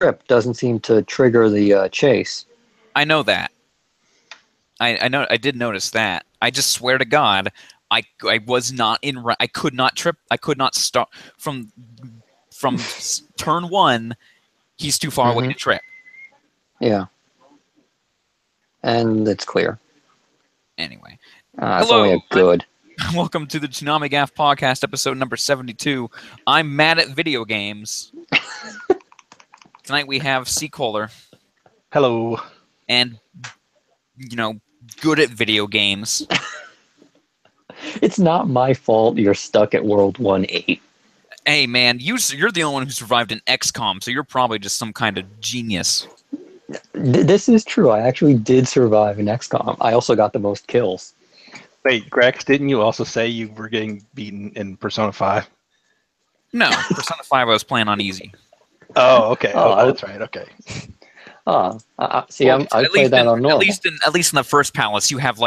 trip doesn't seem to trigger the chase. I know that. I know. I did notice that. I just swear to God, I was not in. I could not trip. I could not stop from turn one. He's too far away to trip. Yeah. And it's clear. Anyway. It's only a good. Welcome to the ToonamiGAF podcast, episode number 72. I'm mad at video games. Tonight we have Seacoller. Hello. And, good at video games. It's not my fault you're stuck at World 1-8. Hey, man, you're the only one who survived an XCOM, so you're probably just some kind of genius. This is true. I actually did survive an XCOM. I also got the most kills. Wait, Grex, didn't you also say you were getting beaten in Persona 5? No, Persona 5 I was playing on easy. Oh, okay. That's right. Okay. See, I played that on normal. At least in the first palace, you have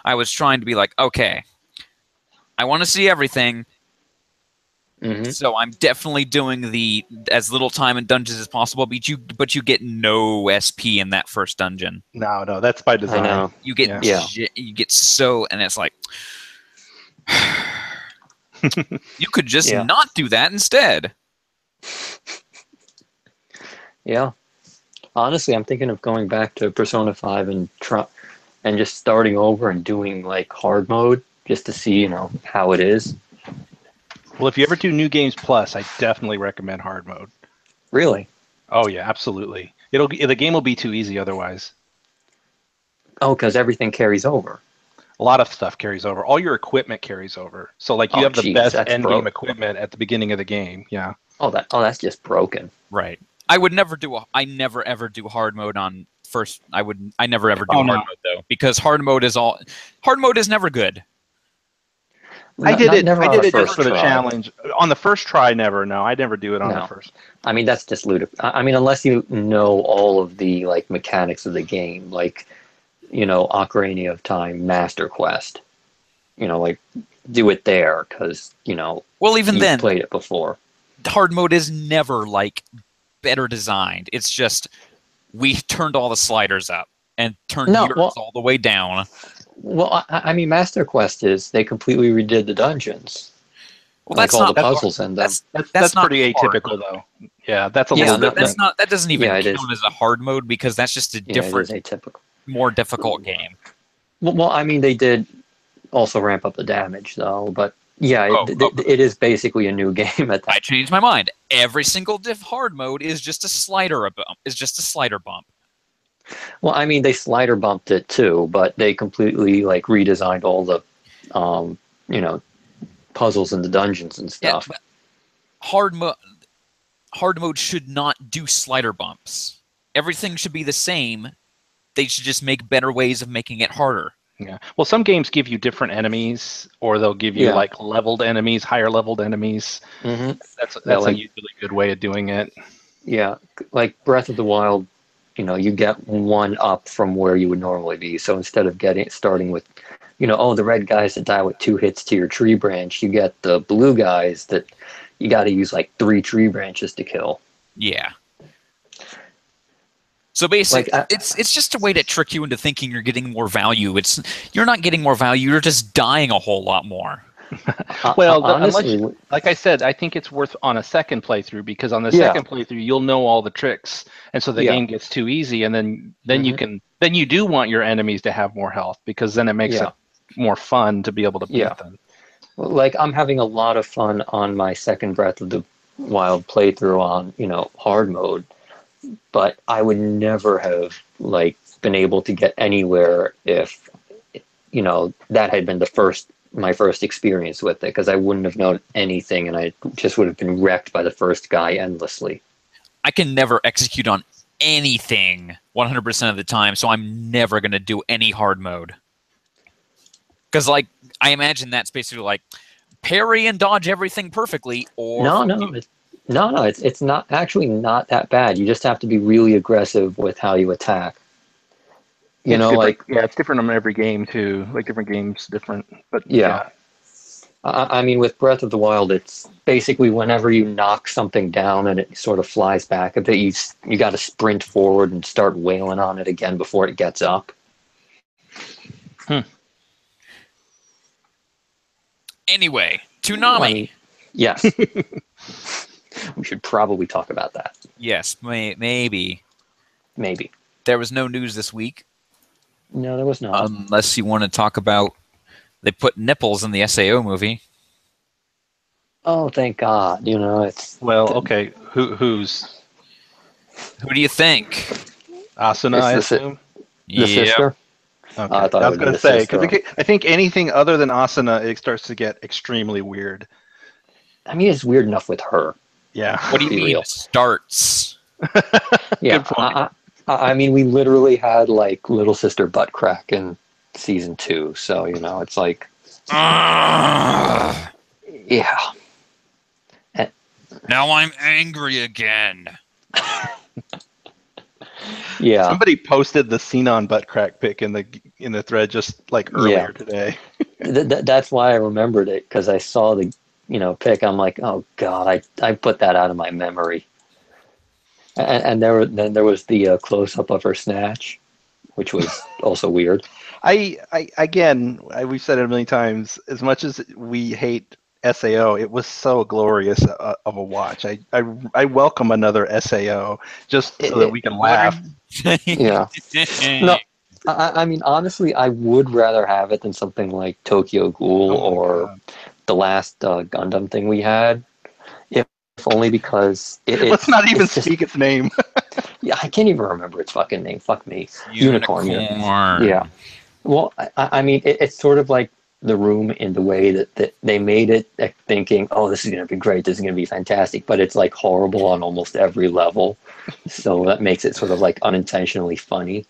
I was trying to be like, okay, I want to see everything. So I'm definitely doing the as little time in dungeons as possible, but you get no SP in that first dungeon. No, that's by design. I know. You get you get so, and it's like you could just not do that instead. Yeah. Honestly, I'm thinking of going back to Persona 5 and just starting over and doing like hard mode just to see, how it is. Well, if you ever do New Games Plus, I definitely recommend hard mode. Really? Oh yeah, absolutely. The game will be too easy otherwise. Oh, because everything carries over. A lot of stuff carries over. All your equipment carries over. So you have the best end game equipment at the beginning of the game. Yeah. That's just broken. Right. I never ever do hard mode on first. I never ever do hard mode though, because hard mode is never good. I did it just for the challenge. On the first try, never. No, I never do it on the first. I mean, that's just ludicrous. I mean, unless you know all of the mechanics of the game, Ocarina of Time Master Quest. Do it there because Well, even then, played it before. Hard mode is never better designed. It's just we turned all the sliders up and turned yours all the way down. Well, I mean, Master Quest they completely redid the dungeons. Well, that's all not the puzzles in them. That's pretty atypical, though. Yeah, that's a little bit. That doesn't even count as a hard mode because that's just a different, atypical, more difficult game. Well, I mean, they did also ramp up the damage, though. But it is basically a new game at that. I changed my mind. Every single hard mode is just a slider bump. Well, I mean, they slider bumped it too, but they completely redesigned all the, puzzles in the dungeons and stuff. Yeah, hard mode should not do slider bumps. Everything should be the same. They should just make better ways of making it harder. Yeah. Well, some games give you different enemies, or they'll give you leveled enemies, higher leveled enemies. That's a usually good way of doing it. Yeah, like Breath of the Wild. You get one up from where you would normally be. So instead of starting with, the red guys that die with 2 hits to your tree branch, you get the blue guys that you got to use 3 tree branches to kill. Yeah. So basically, it's just a way to trick you into thinking you're getting more value. You're not getting more value. You're just dying a whole lot more. Well, honestly, like I said, I think it's worth on a second playthrough because on the second playthrough you'll know all the tricks, and so the game gets too easy, and then you do want your enemies to have more health because then it makes it more fun to be able to beat them. Well, I'm having a lot of fun on my second Breath of the Wild playthrough on hard mode, but I would never have been able to get anywhere if that had been my first experience with it, because I wouldn't have known anything and I just would have been wrecked by the first guy endlessly. I can never execute on anything 100% of the time, so I'm never going to do any hard mode. Because I imagine that's basically parry and dodge everything perfectly, or... No, it's not actually not that bad. You just have to be really aggressive with how you attack. It's different on every game too. Different games, different. But I mean, with Breath of the Wild, it's basically whenever you knock something down and it sort of flies back a bit, you got to sprint forward and start wailing on it again before it gets up. Anyway, Toonami. Yes. We should probably talk about that. Yes, maybe. Maybe. There was no news this week. No, there was not. Unless you want to talk about they put nipples in the SAO movie. Oh, thank God. You know, it's... Well, okay. Who do you think? Asuna, I assume? The sister? Okay. I thought I was going to say, because I think anything other than Asuna, it starts to get extremely weird. I mean, it's weird enough with her. Yeah. What do you mean real. Starts? Yeah. Good point. I mean, we literally had like little sister butt crack in season 2, so you know, it's like, yeah. Now I'm angry again. Yeah. Somebody posted the Xenon butt crack pic in the thread just like earlier today. That's why I remembered it, because I saw the pic. I'm like, oh God, I put that out of my memory. And there was the close up of her snatch, which was also weird. We've said it a million times. As much as we hate SAO, it was so glorious of a watch. I welcome another SAO just so that we can laugh. Yeah. No, I mean, honestly, I would rather have it than something like Tokyo Ghoul or the last Gundam thing we had. If only because let's not even speak its name. Yeah, I can't even remember its fucking name. Fuck me. Unicorn. Yeah. Well, I mean, it's sort of like The Room in the way that they made it thinking, oh, this is going to be great, this is going to be fantastic, but it's like horrible on almost every level. So that makes it sort of like unintentionally funny.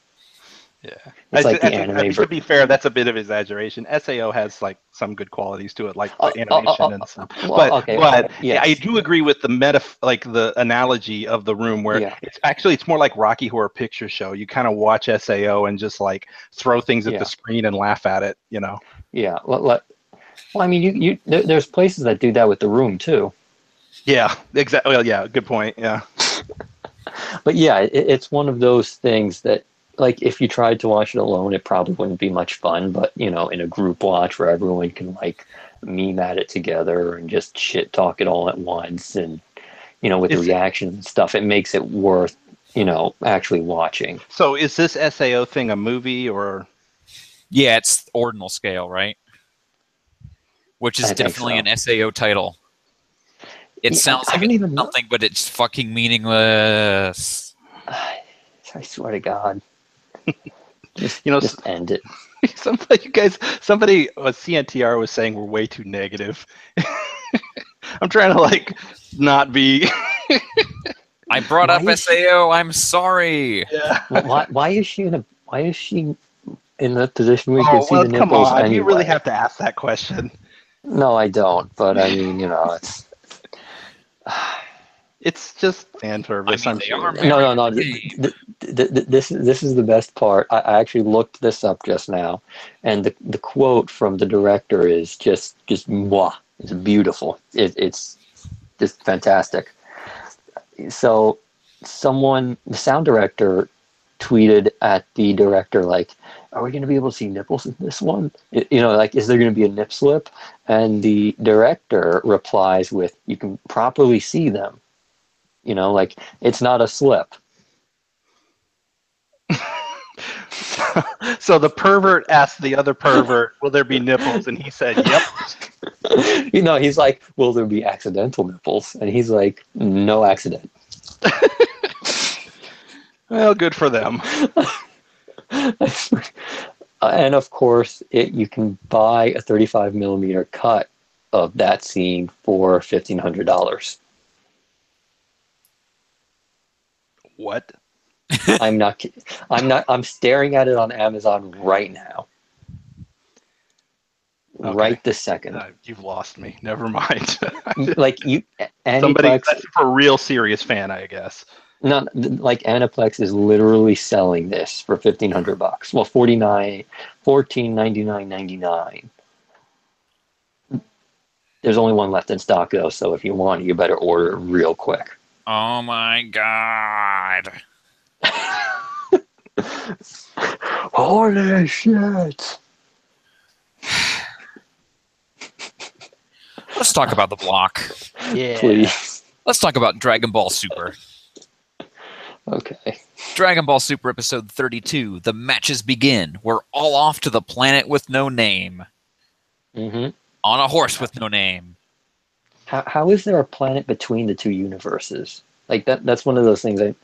Yeah. It's like the anime. To be fair, that's a bit of exaggeration. SAO has like some good qualities to it, like animation and stuff. Well, but yes. I do agree with the the analogy of The Room, where it's more like Rocky Horror Picture Show. You kind of watch SAO and just like throw things at the screen and laugh at it, you know. Yeah. Well, I mean, there's places that do that with The Room too. Yeah. Exactly. Well, yeah. Good point. Yeah. But yeah, it's one of those things that, like, if you tried to watch it alone, it probably wouldn't be much fun. But, you know, in a group watch where everyone can, like, meme at it together and just shit talk it all at once, and, you know, with the reactions and stuff, it makes it worth, you know, actually watching. So is this SAO thing a movie or? Yeah, it's ordinal scale, right? Which is definitely an SAO title. It sounds like it's something, but it's fucking meaningless. I swear to God. Just end it. Somebody CNTR was saying we're way too negative. I'm trying to like not be. I brought up SAO. I'm sorry. Yeah. Why is she in the position where you can see the nipples? Come on, anyway? You really have to ask that question. No, I don't. But I mean, you know, it's just fan service. I mean, No. This is the best part. I actually looked this up just now, and the quote from the director is just mwah. It's beautiful. It's just fantastic. So the sound director tweeted at the director, like, are we going to be able to see nipples in this one? You know, like, is there going to be a nip slip? And the director replies with, you can properly see them. You know, like, it's not a slip. So the pervert asked the other pervert, will there be nipples? And he said, yep. You know, he's like, will there be accidental nipples? And he's like, no accident. Well, good for them. And of course, you can buy a 35 millimeter cut of that scene for $1,500. What? I'm not. I'm staring at it on Amazon right now. Okay. Right this second. You've lost me. Never mind. Like you, somebody that's for a real serious fan, I guess. No, like Aniplex is literally selling this for $1,500. Well, $14.99.99. There's only one left in stock, though, so if you want it, you better order it real quick. Oh my god. Holy shit! Let's talk about the block. Yeah. Please. Let's talk about Dragon Ball Super. Okay. Dragon Ball Super Episode 32. The matches begin. We're all off to the planet with no name. Mm-hmm. On a horse with no name. How is there a planet between the two universes? Like that's one of those things are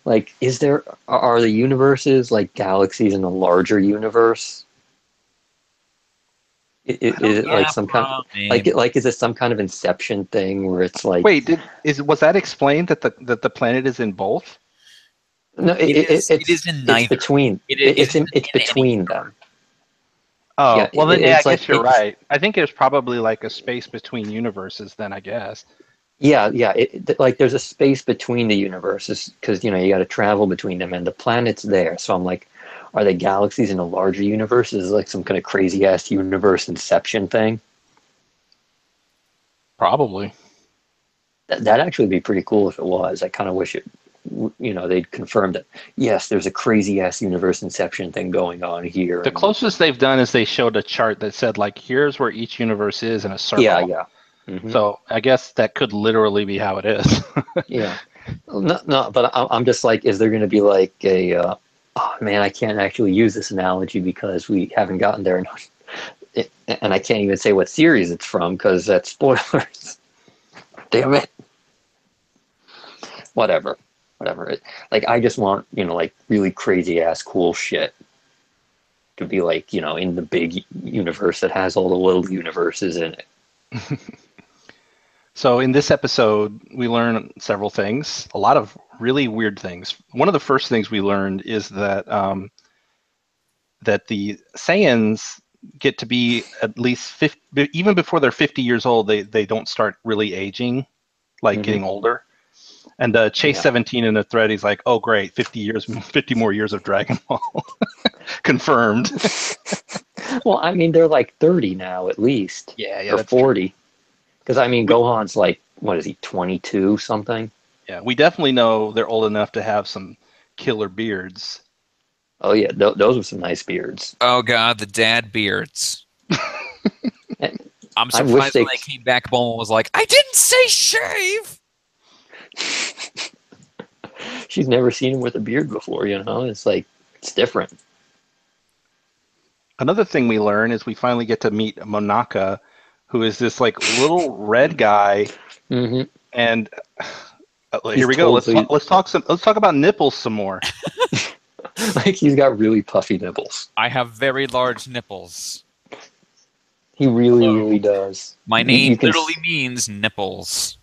the universes like galaxies in a larger universe? Is it like some kind of is it some kind of Inception thing where it's like Wait, was that explained that the planet is in both? No, it is in neither. It's between. It's between them. Oh, yeah, well then, I guess you're it's right. I think there's probably like a space between universes then, I guess. Yeah. Like there's a space between the universes because you got to travel between them, and the planet's there. So I'm like, are they galaxies in a larger universe? Is it like some kind of crazy ass universe Inception thing? Probably. That'd actually be pretty cool if it was. I kind of wish it. They'd confirmed that yes, there's a crazy ass universe Inception thing going on here. The closest they've done is they showed a chart that said like, here's where each universe is in a circle. Yeah. Mm-hmm. So I guess that could literally be how it is. Yeah. No, but I'm just like, is there going to be like a, oh man, I can't actually use this analogy because we haven't gotten there, and I can't even say what series it's from because that's spoilers. Damn it. Whatever. I just want, like really crazy ass cool shit to be like, in the big universe that has all the little universes in it. So in this episode, we learn several things, a lot of really weird things. One of the first things we learned is that that the Saiyans get to be at least 50, even before they're 50 years old, they don't start really aging, like getting older. And Chase 17 in the thread, he's like, "Oh, great, 50 more years of Dragon Ball, confirmed." Well, I mean, they're like 30 now at least, yeah, or 40. Because I mean, Gohan's like, what is he, 22 something? Yeah, we definitely know they're old enough to have some killer beards. Oh yeah, those are some nice beards. Oh god, the dad beards. I'm surprised when they came back, Bulma was like, "I didn't say shave." She's never seen him with a beard before, It's like, it's different. Another thing we learn is we finally get to meet Monaka, who is this like little red guy. Mm-hmm. And here we go. Let's talk about nipples some more. Like he's got really puffy nipples. I have very large nipples. He really does. My name literally means nipples.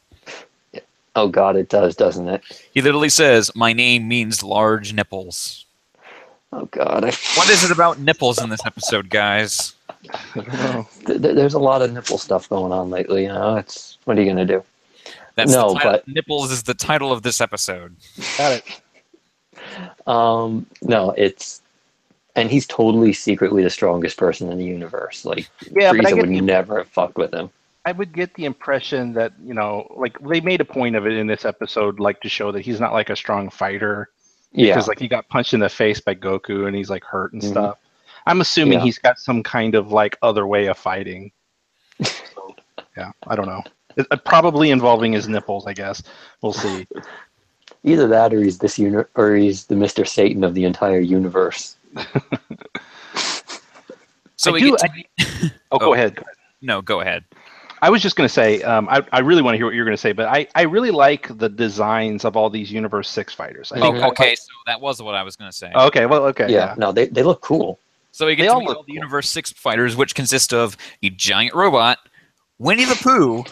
Oh god, it does, doesn't it? He literally says, "My name means large nipples." Oh god. What is it about nipples in this episode, guys? I don't know. There's a lot of nipple stuff going on lately, It's what are you gonna do? That's but nipples is the title of this episode. Got it. No, and he's totally secretly the strongest person in the universe. Like, yeah, Frieza would never have fucked with him. I would get the impression that, like they made a point of it in this episode, like to show that he's not like a strong fighter. Because like he got punched in the face by Goku and he's like hurt and stuff. I'm assuming he's got some kind of like other way of fighting. So, yeah, I don't know. Probably involving his nipples, I guess. We'll see. Either that, or he's or he's the Mr. Satan of the entire universe. So go ahead. No, go ahead. I was just going to say, I really want to hear what you're going to say, but I really like the designs of all these Universe 6 fighters. Okay, so that was what I was going to say. Okay, well, okay. Yeah, no, they look cool. So we get to meet all the Universe 6 fighters, which consist of a giant robot, Winnie the Pooh.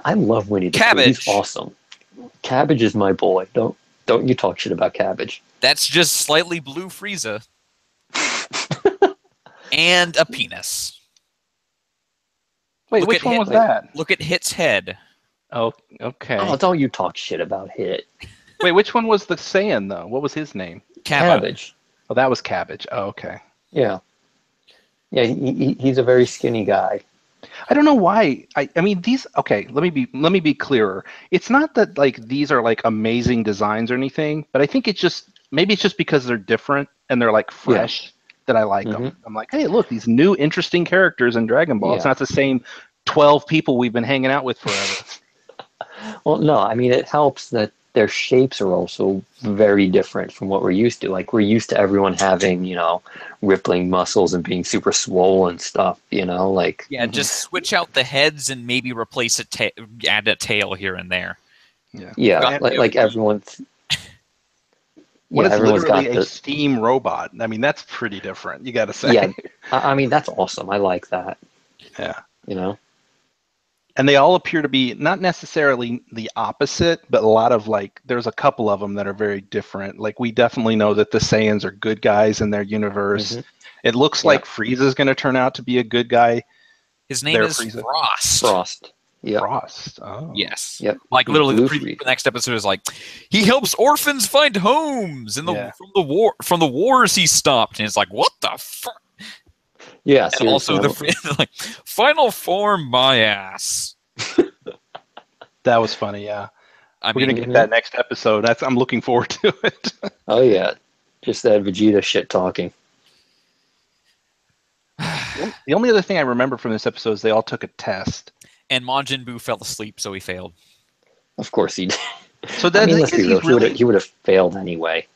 I love Winnie the Cabbage. Pooh. He's awesome. Cabbage is my boy. Don't you talk shit about Cabbage. That's just slightly blue Frieza. And a penis. Wait, which one was that? Look at Hit's head. Oh, okay. Oh, don't you talk shit about Hit. Wait, which one was the Saiyan, though? What was his name? Cabbage. Oh, that was Cabbage. Oh, okay. Yeah. Yeah, he's a very skinny guy. I don't know why. I mean these. Okay, let me be clearer. It's not that like these are like amazing designs or anything, but I think it's just maybe it's just because they're different and they're like fresh that I like them. I'm like, hey, look, these new interesting characters in Dragon Ball. It's not the same 12 people we've been hanging out with forever. Well, no, I mean, it helps that their shapes are also very different from what we're used to. Like, we're used to everyone having, rippling muscles and being super swollen stuff, like... Yeah, just switch out the heads and maybe replace add a tail here and there. Yeah, like everyone's... When it's literally a steam robot. I mean, that's pretty different, you got to say. Yeah, I mean, that's awesome. I like that. Yeah. And they all appear to be not necessarily the opposite, but a lot of there's a couple of them that are very different. Like we definitely know that the Saiyans are good guys in their universe. It looks like Frieza's going to turn out to be a good guy. His name is Frost. Frost. Yeah. Frost. Oh. Yes. Yep. Like literally, the next episode is like, he helps orphans find homes from the wars he stopped, and it's like, what the fuck? Yeah, and also the final form my ass. That was funny, yeah. We're gonna get that next episode. I'm looking forward to it. Oh yeah, just that Vegeta shit talking. The only other thing I remember from this episode is they all took a test, and Majin Buu fell asleep, so he failed. Of course he did. So that let's be real, he would have failed anyway.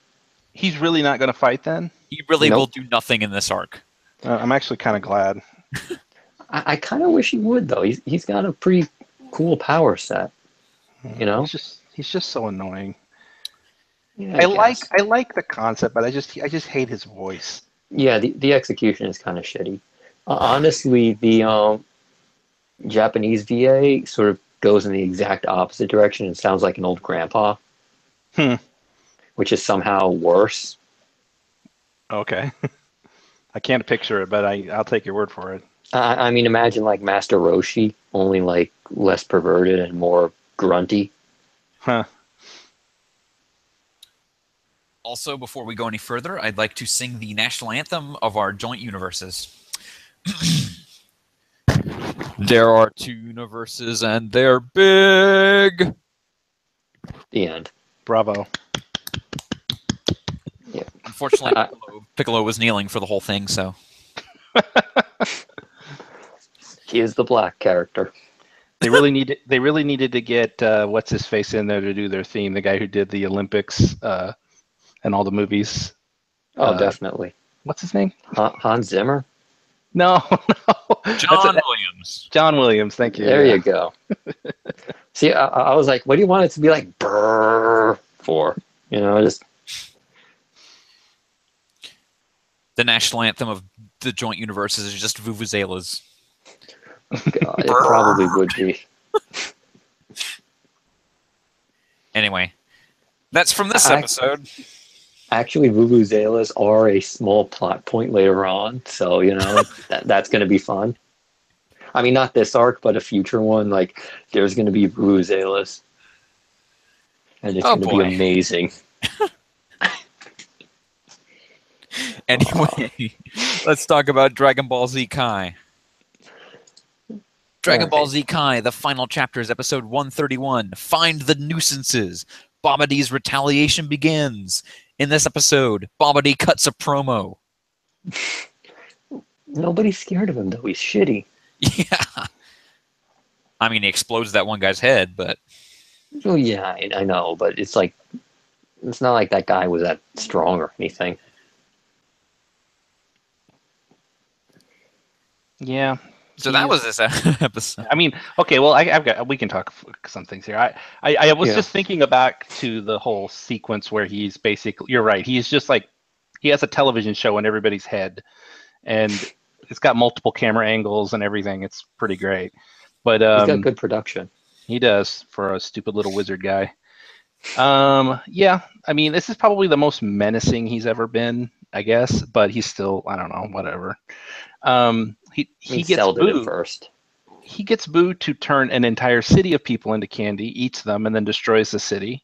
He's really not going to fight then? He really will do nothing in this arc. I'm actually kind of glad. I kind of wish he would though. He's got a pretty cool power set. He's just so annoying. Yeah, I like the concept, but I just hate his voice. Yeah, the execution is kind of shitty. Honestly, the Japanese VA sort of goes in the exact opposite direction and sounds like an old grandpa. Which is somehow worse. Okay. I can't picture it, but I'll take your word for it. I mean, imagine like Master Roshi, only like less perverted and more grunty. Huh. Also, before we go any further, I'd like to sing the national anthem of our joint universes. There are two universes and they're big. The end. Bravo. Yeah. Unfortunately, Piccolo was kneeling for the whole thing, so. He is the black character. They really needed to get what's his face in there to do their theme. The guy who did the Olympics and all the movies. Oh, definitely. What's his name? Hans Zimmer. No. John Williams. John Williams. Thank you. There you go. See, I was like, what do you want it to be like? Brrr for just. The national anthem of the joint universes is just vuvuzelas. Oh, God, it probably would be. Anyway, that's from this episode. Actually, vuvuzelas are a small plot point later on, so that's going to be fun. I mean, not this arc, but a future one. Like, there's going to be vuvuzelas, and it's going to be amazing. Anyway, let's talk about Dragon Ball Z Kai. Dragon Ball Z Kai, the final chapter is episode 131. Find the nuisances. Bobity's retaliation begins. In this episode, Bobity cuts a promo. Nobody's scared of him, though. He's shitty. Yeah. I mean, he explodes that one guy's head, but... Oh, yeah, I know, but it's like... It's not like that guy was that strong or anything. Yeah. So that was this episode. I mean, okay, well, we can talk some things here. I was just thinking back to the whole sequence where he's basically, you're right, he's just like, he has a television show in everybody's head, and it's got multiple camera angles and everything. It's pretty great. But he's got good production. He does, for a stupid little wizard guy. Yeah, I mean, this is probably the most menacing he's ever been, I guess, but he's still, I don't know, whatever. He gets Boo first. He gets Boo to turn an entire city of people into candy, eats them, and then destroys the city.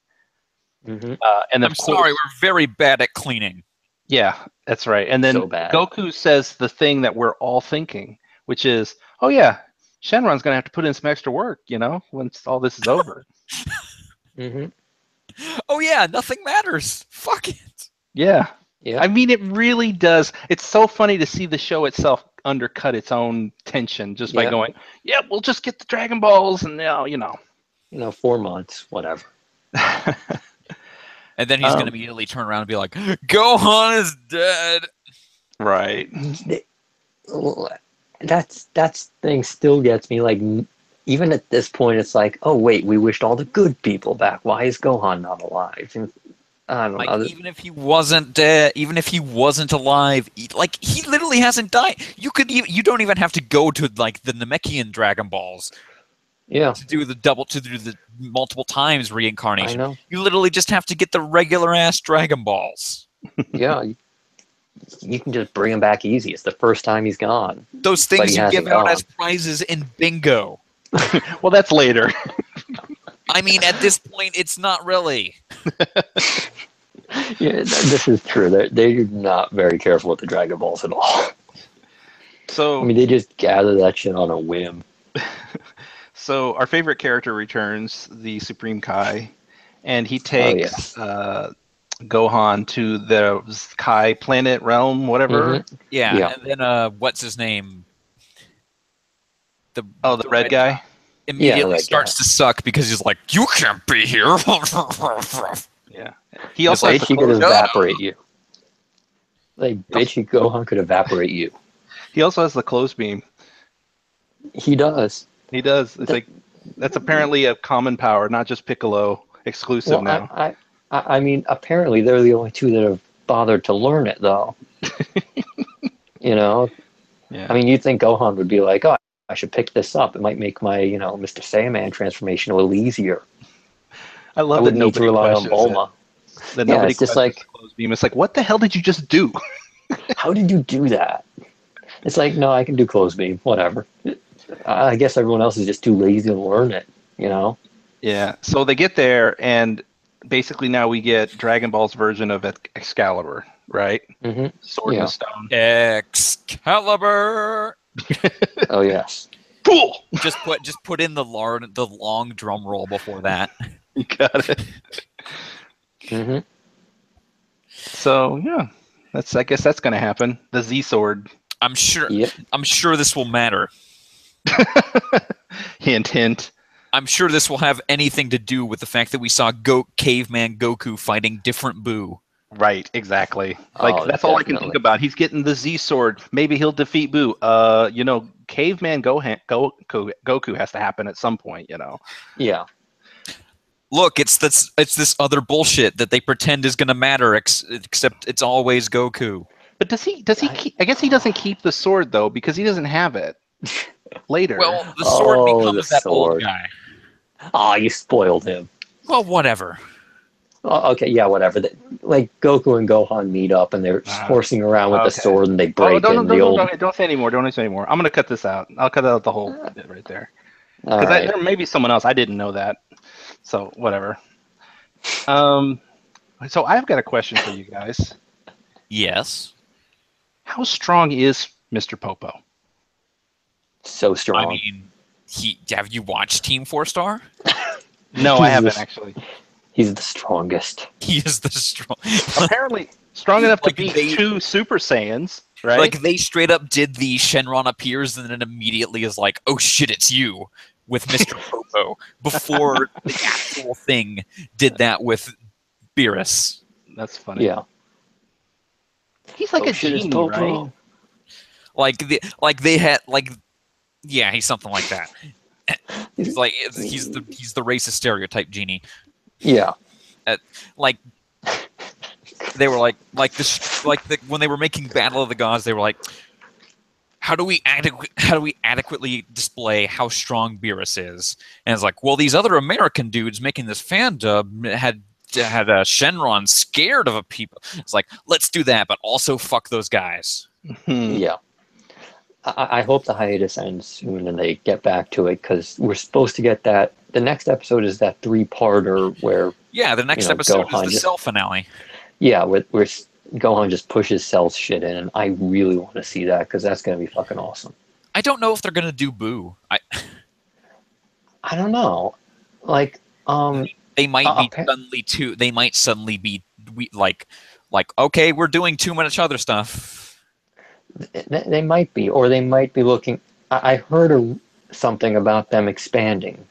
Mm-hmm. And I'm sorry, we're very bad at cleaning. Yeah, that's right. And then Goku says the thing that we're all thinking, which is, oh yeah, Shenron's gonna have to put in some extra work, once all this is over. Oh yeah, nothing matters. Fuck it. Yeah. Yeah. I mean, it really does. It's so funny to see the show itself undercut its own tension just by going, yeah, we'll just get the Dragon Balls and now, 4 months, whatever. And then he's going to immediately turn around and be like, Gohan is dead. Right. That thing still gets me. Like, even at this point, it's like, oh, wait, we wished all the good people back. Why is Gohan not alive? And I don't know. Even if he wasn't dead, even if he wasn't alive, he literally hasn't died. You don't even have to go to like the Namekian Dragon Balls. Yeah. To do the multiple times reincarnation. I know. You literally just have to get the regular ass Dragon Balls. Yeah. You can just bring him back easy. It's the first time he's gone. Those things you give out as prizes in bingo. Well, that's later. I mean, at this point, it's not really. Yeah, this is true. They're not very careful with the Dragon Balls at all. So I mean, they just gather that shit on a whim. So our favorite character returns, the Supreme Kai, and he takes Gohan to the Kai planet realm, whatever. Yeah, and then what's his name? The red guy? Immediately starts to suck because he's like, you can't be here. Yeah. He also he could evaporate you. Like, bitchy Gohan could evaporate you. He also has the clothes beam. He does. He does. It's like that's apparently a common power, not just Piccolo exclusive now. I mean, apparently they're the only two that have bothered to learn it, though. Yeah. I mean, you'd think Gohan would be like, oh, I should pick this up. It might make my, Mr. Saiyaman transformation a little easier. I love that nobody rely on Bulma. It's just like clothes beam. It's like, what the hell did you just do? How did you do that? It's like, no, I can do clothes beam, whatever. I guess everyone else is just too lazy to learn it, Yeah. So they get there, and basically now we get Dragon Ball's version of Excalibur, right? Sword in the Stone. Excalibur. Oh yes. Cool. Just put in the long drum roll before that. You got it. So yeah, I guess that's gonna happen. The Z sword. I'm sure this will matter. Hint, hint. I'm sure this will have anything to do with the fact that we saw Caveman Goku fighting different Buu. Right, exactly. Like that's all I can think about. He's getting the Z sword. Maybe he'll defeat Buu. Caveman Goku has to happen at some point. Yeah. Look, it's this other bullshit that they pretend is going to matter, except it's always Goku. But does he keep, I guess he doesn't keep the sword though, because he doesn't have it later. Well, the sword becomes that old guy. Oh, you spoiled him. Well, whatever. Oh, okay, yeah, whatever. Like Goku and Gohan meet up and they're horsing around with the sword and they break don't say anymore. Don't say anymore. I'm gonna cut this out. I'll cut out the whole bit right there. Because there may be someone else. I didn't know that. So whatever. So I've got a question for you guys. Yes. How strong is Mr. Popo? So strong. I mean, have you watched Team 4-Star? No, I haven't actually. He's the strongest. He is the strong. Apparently strong enough to beat 2 Super Saiyans, right? Like they straight up did the Shenron appears and then immediately is like, oh shit, it's you with Mr. Popo before the actual thing did that with Beerus. That's funny. Yeah. He's like a genie, right? Yeah, he's something like that. He's the racist stereotype genie. Yeah. They were when they were making Battle of the Gods, they were like, how do we adequately display how strong Beerus is? And it's like, well, these other American dudes making this fan dub had Shenron scared of a people. It's like, let's do that, but also fuck those guys. Yeah. I hope the hiatus ends soon and they get back to it, because we're supposed to get that. The next episode is that 3-parter where... Yeah, the next episode Gohan is the Cell finale. Yeah, where Gohan just pushes Cell's shit in, and I really want to see that, because that's going to be fucking awesome. I don't know if they're gonna do Boo. I don't know. Like, they might be suddenly too. They might suddenly be like, okay, we're doing too much other stuff. They might be, or they might be looking. I heard something about them expanding.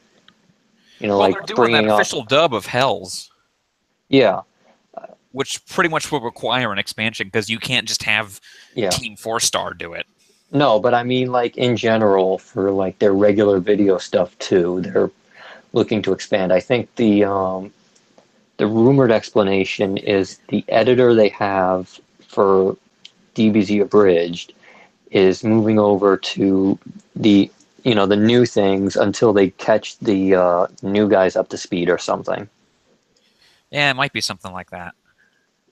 Well, like they're doing that official dub of Hells. Yeah. Which pretty much will require an expansion because you can't just have Team 4-Star do it. No, but I mean, like, in general, for like their regular video stuff too, they're looking to expand. I think the rumored explanation is the editor they have for DBZ Abridged is moving over to the the new things until they catch the new guys up to speed or something. Yeah, it might be something like that.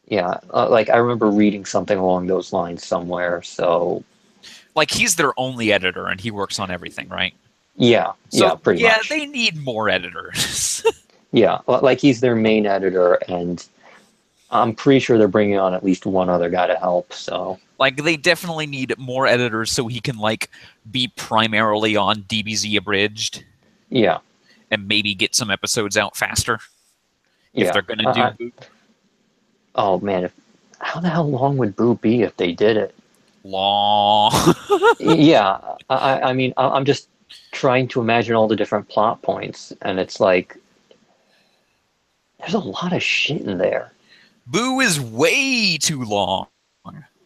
Yeah, like I remember reading something along those lines somewhere. So, like, he's their only editor, and he works on everything, right? Yeah, so, pretty much. Yeah, they need more editors. Yeah, like he's their main editor, and I'm pretty sure they're bringing on at least one other guy to help. So, like, they definitely need more editors so he can like be primarily on DBZ Abridged. Yeah, and maybe get some episodes out faster. If they're gonna do Boo. Oh man, how the hell long would Boo be if they did it? Long. Yeah, I mean, I'm just trying to imagine all the different plot points, and it's like there's a lot of shit in there. Boo is way too long.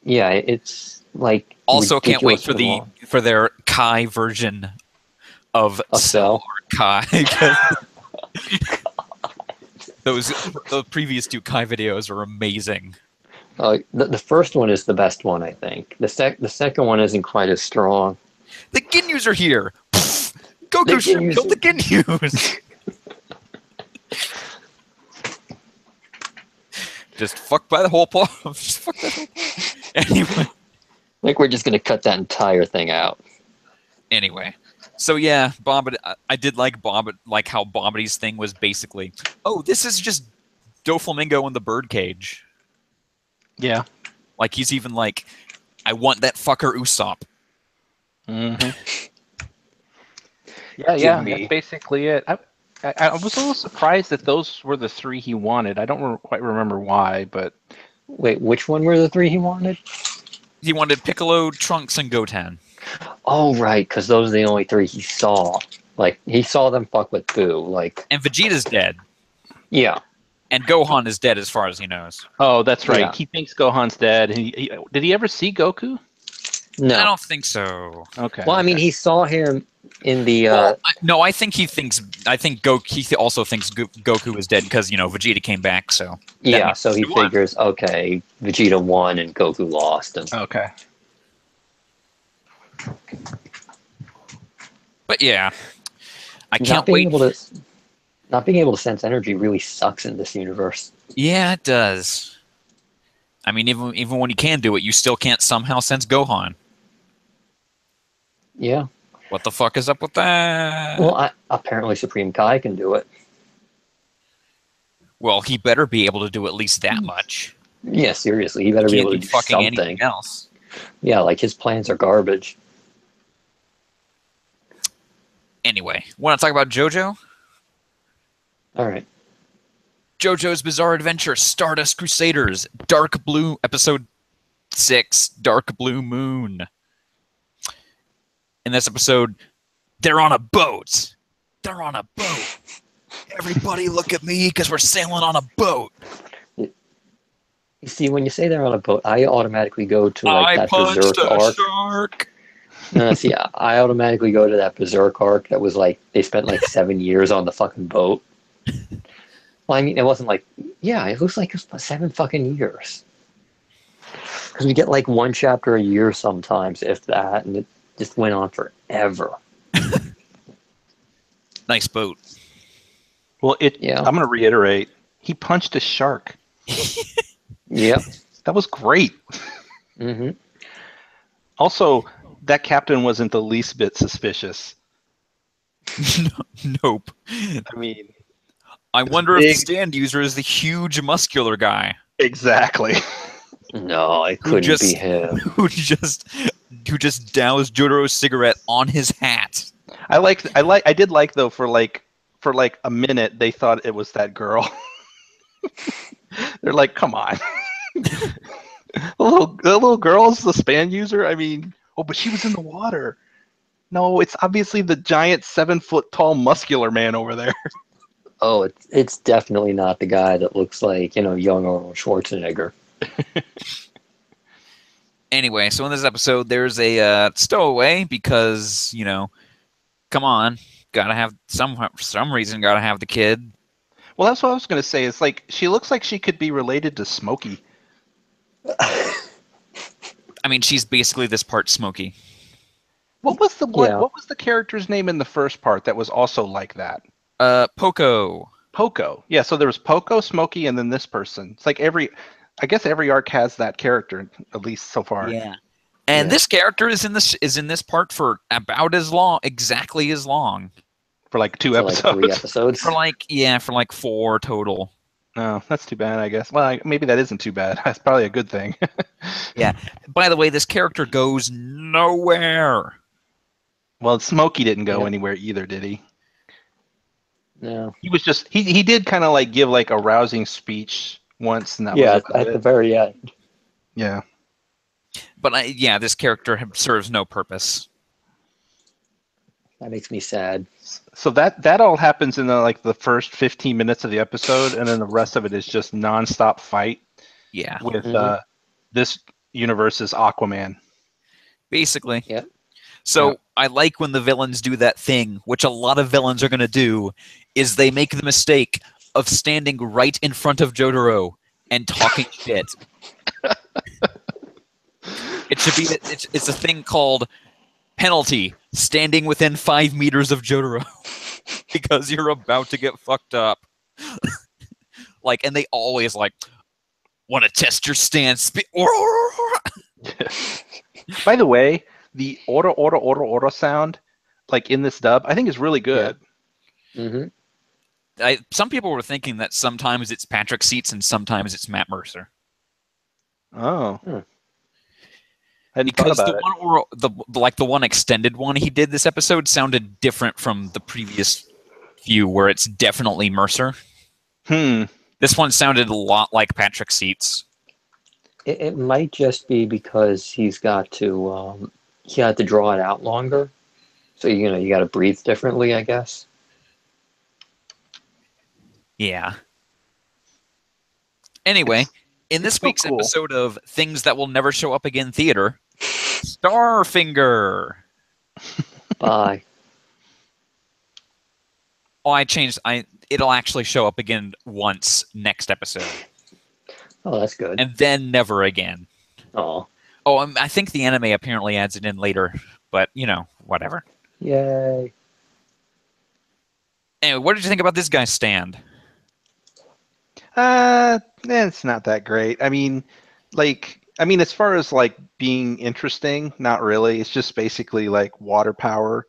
Yeah, it's like also can't wait for their Kai version of Cell Kai. The previous 2 Kai videos are amazing. The first one is the best one, I think. The second one isn't quite as strong. The Ginyus are here. Goku should kill the Ginyus. Just fuck by the whole plot. Just fuck that whole plot. Anyway, like we're just gonna cut that entire thing out. Anyway. So yeah, I did like how Bombity's thing was basically, oh, this is just Doflamingo in the birdcage. Yeah. Like he's even like, I want that fucker Usopp. Mm-hmm. Yeah, that's basically it. I was a little surprised that those were the 3 he wanted. I don't quite remember why, but... Wait, which one were the 3 he wanted? He wanted Piccolo, Trunks, and Goten. Oh, right, because those are the only 3 he saw. Like, he saw them fuck with Boo, like... And Vegeta's dead. Yeah. And Gohan is dead as far as he knows. Oh, that's right. Yeah. He thinks Gohan's dead. Did he ever see Goku? No. I don't think so. Okay. Well, I mean, he saw him in the... no, I think he also thinks Goku is dead because, Vegeta came back, so... Yeah, so he figures, okay, Vegeta won and Goku lost. And... Okay. But yeah, I can't wait. Not being able to sense energy really sucks in this universe. Yeah, it does. I mean, even when you can do it, you still can't somehow sense Gohan. Yeah. What the fuck is up with that? Well, apparently Supreme Kai can do it. Well, he better be able to do at least that much. Yeah, seriously, he better be able to do fucking something. Anything else. Yeah, like his plans are garbage. Anyway, want to talk about JoJo? All right. JoJo's Bizarre Adventure, Stardust Crusaders, Dark Blue, Episode 6, Dark Blue Moon. In this episode, they're on a boat. They're on a boat. Everybody look at me because we're sailing on a boat. You see, when you say they're on a boat, I automatically go to that Berserk arc. Shark. No, see, I automatically go to that Berserk arc that was like, they spent like 7 years on the fucking boat. Well, I mean, it wasn't like, yeah, it looks like it's 7 fucking years. Because we get like 1 chapter a year sometimes, if that, and it just went on forever. Nice boat. Well, I'm going to reiterate, he punched a shark. Yep. That was great. Mm-hmm. Also, that captain wasn't the least bit suspicious. Nope. I mean... I wonder if the stand user is the huge muscular guy. Exactly. No, it couldn't be him. Who just doused Jotaro's cigarette on his hat. I did like though for like a minute they thought it was that girl. They're like, come on. the little girl's the span user? I mean, oh, but she was in the water. No, it's obviously the giant 7-foot tall muscular man over there. Oh, it's definitely not the guy that looks like, young Arnold Schwarzenegger. Anyway, so in this episode, there's a stowaway because, come on, gotta have for some reason, gotta have the kid. Well, that's what I was going to say. It's like she looks like she could be related to Smokey. I mean, she's basically this part Smokey. What was the character's name in the first part that was also like that? Poco. Poco. Yeah, so there was Poco, Smokey, and then this person. It's like I guess every arc has that character, at least so far. Yeah. And this character is in this part for about exactly as long. For like 2 episodes. Like 3 episodes. For like 4 total. Oh, that's too bad, I guess. Well, maybe that isn't too bad. That's probably a good thing. Yeah. By the way, this character goes nowhere. Well, Smokey didn't go anywhere either, did he? No. He was just he did kind of like give like a rousing speech once, and that was at the very end. Yeah. But this character serves no purpose. That makes me sad. So that all happens in the first 15 minutes of the episode, and then the rest of it is just nonstop fight. Yeah. With this universe's Aquaman. Basically. Yeah. So I like when the villains do that thing, which a lot of villains are going to do, is they make the mistake of standing right in front of Jotaro and talking shit. It should be it's a thing called penalty, standing within 5 meters of Jotaro because you're about to get fucked up. And they always want to test your stance. By the way, the ora sound, in this dub, I think is really good. Yeah. Mm-hmm. Some people were thinking that sometimes it's Patrick Seitz and sometimes it's Matt Mercer. Oh. Because the one extended one he did this episode sounded different from the previous few, where it's definitely Mercer. This one sounded a lot like Patrick Seitz. It might just be because he's got to he had to draw it out longer, so you got to breathe differently, I guess. Yeah. Anyway, in this week's episode of Things That Will Never Show Up Again Theater, Starfinger. Bye. Oh, I changed. It'll actually show up again once next episode. Oh, that's good. And then never again. Oh. Oh, I think the anime apparently adds it in later, but whatever. Yay. Anyway, what did you think about this guy's stand? It's not that great. I mean, as far as being interesting, not really. It's just basically water power.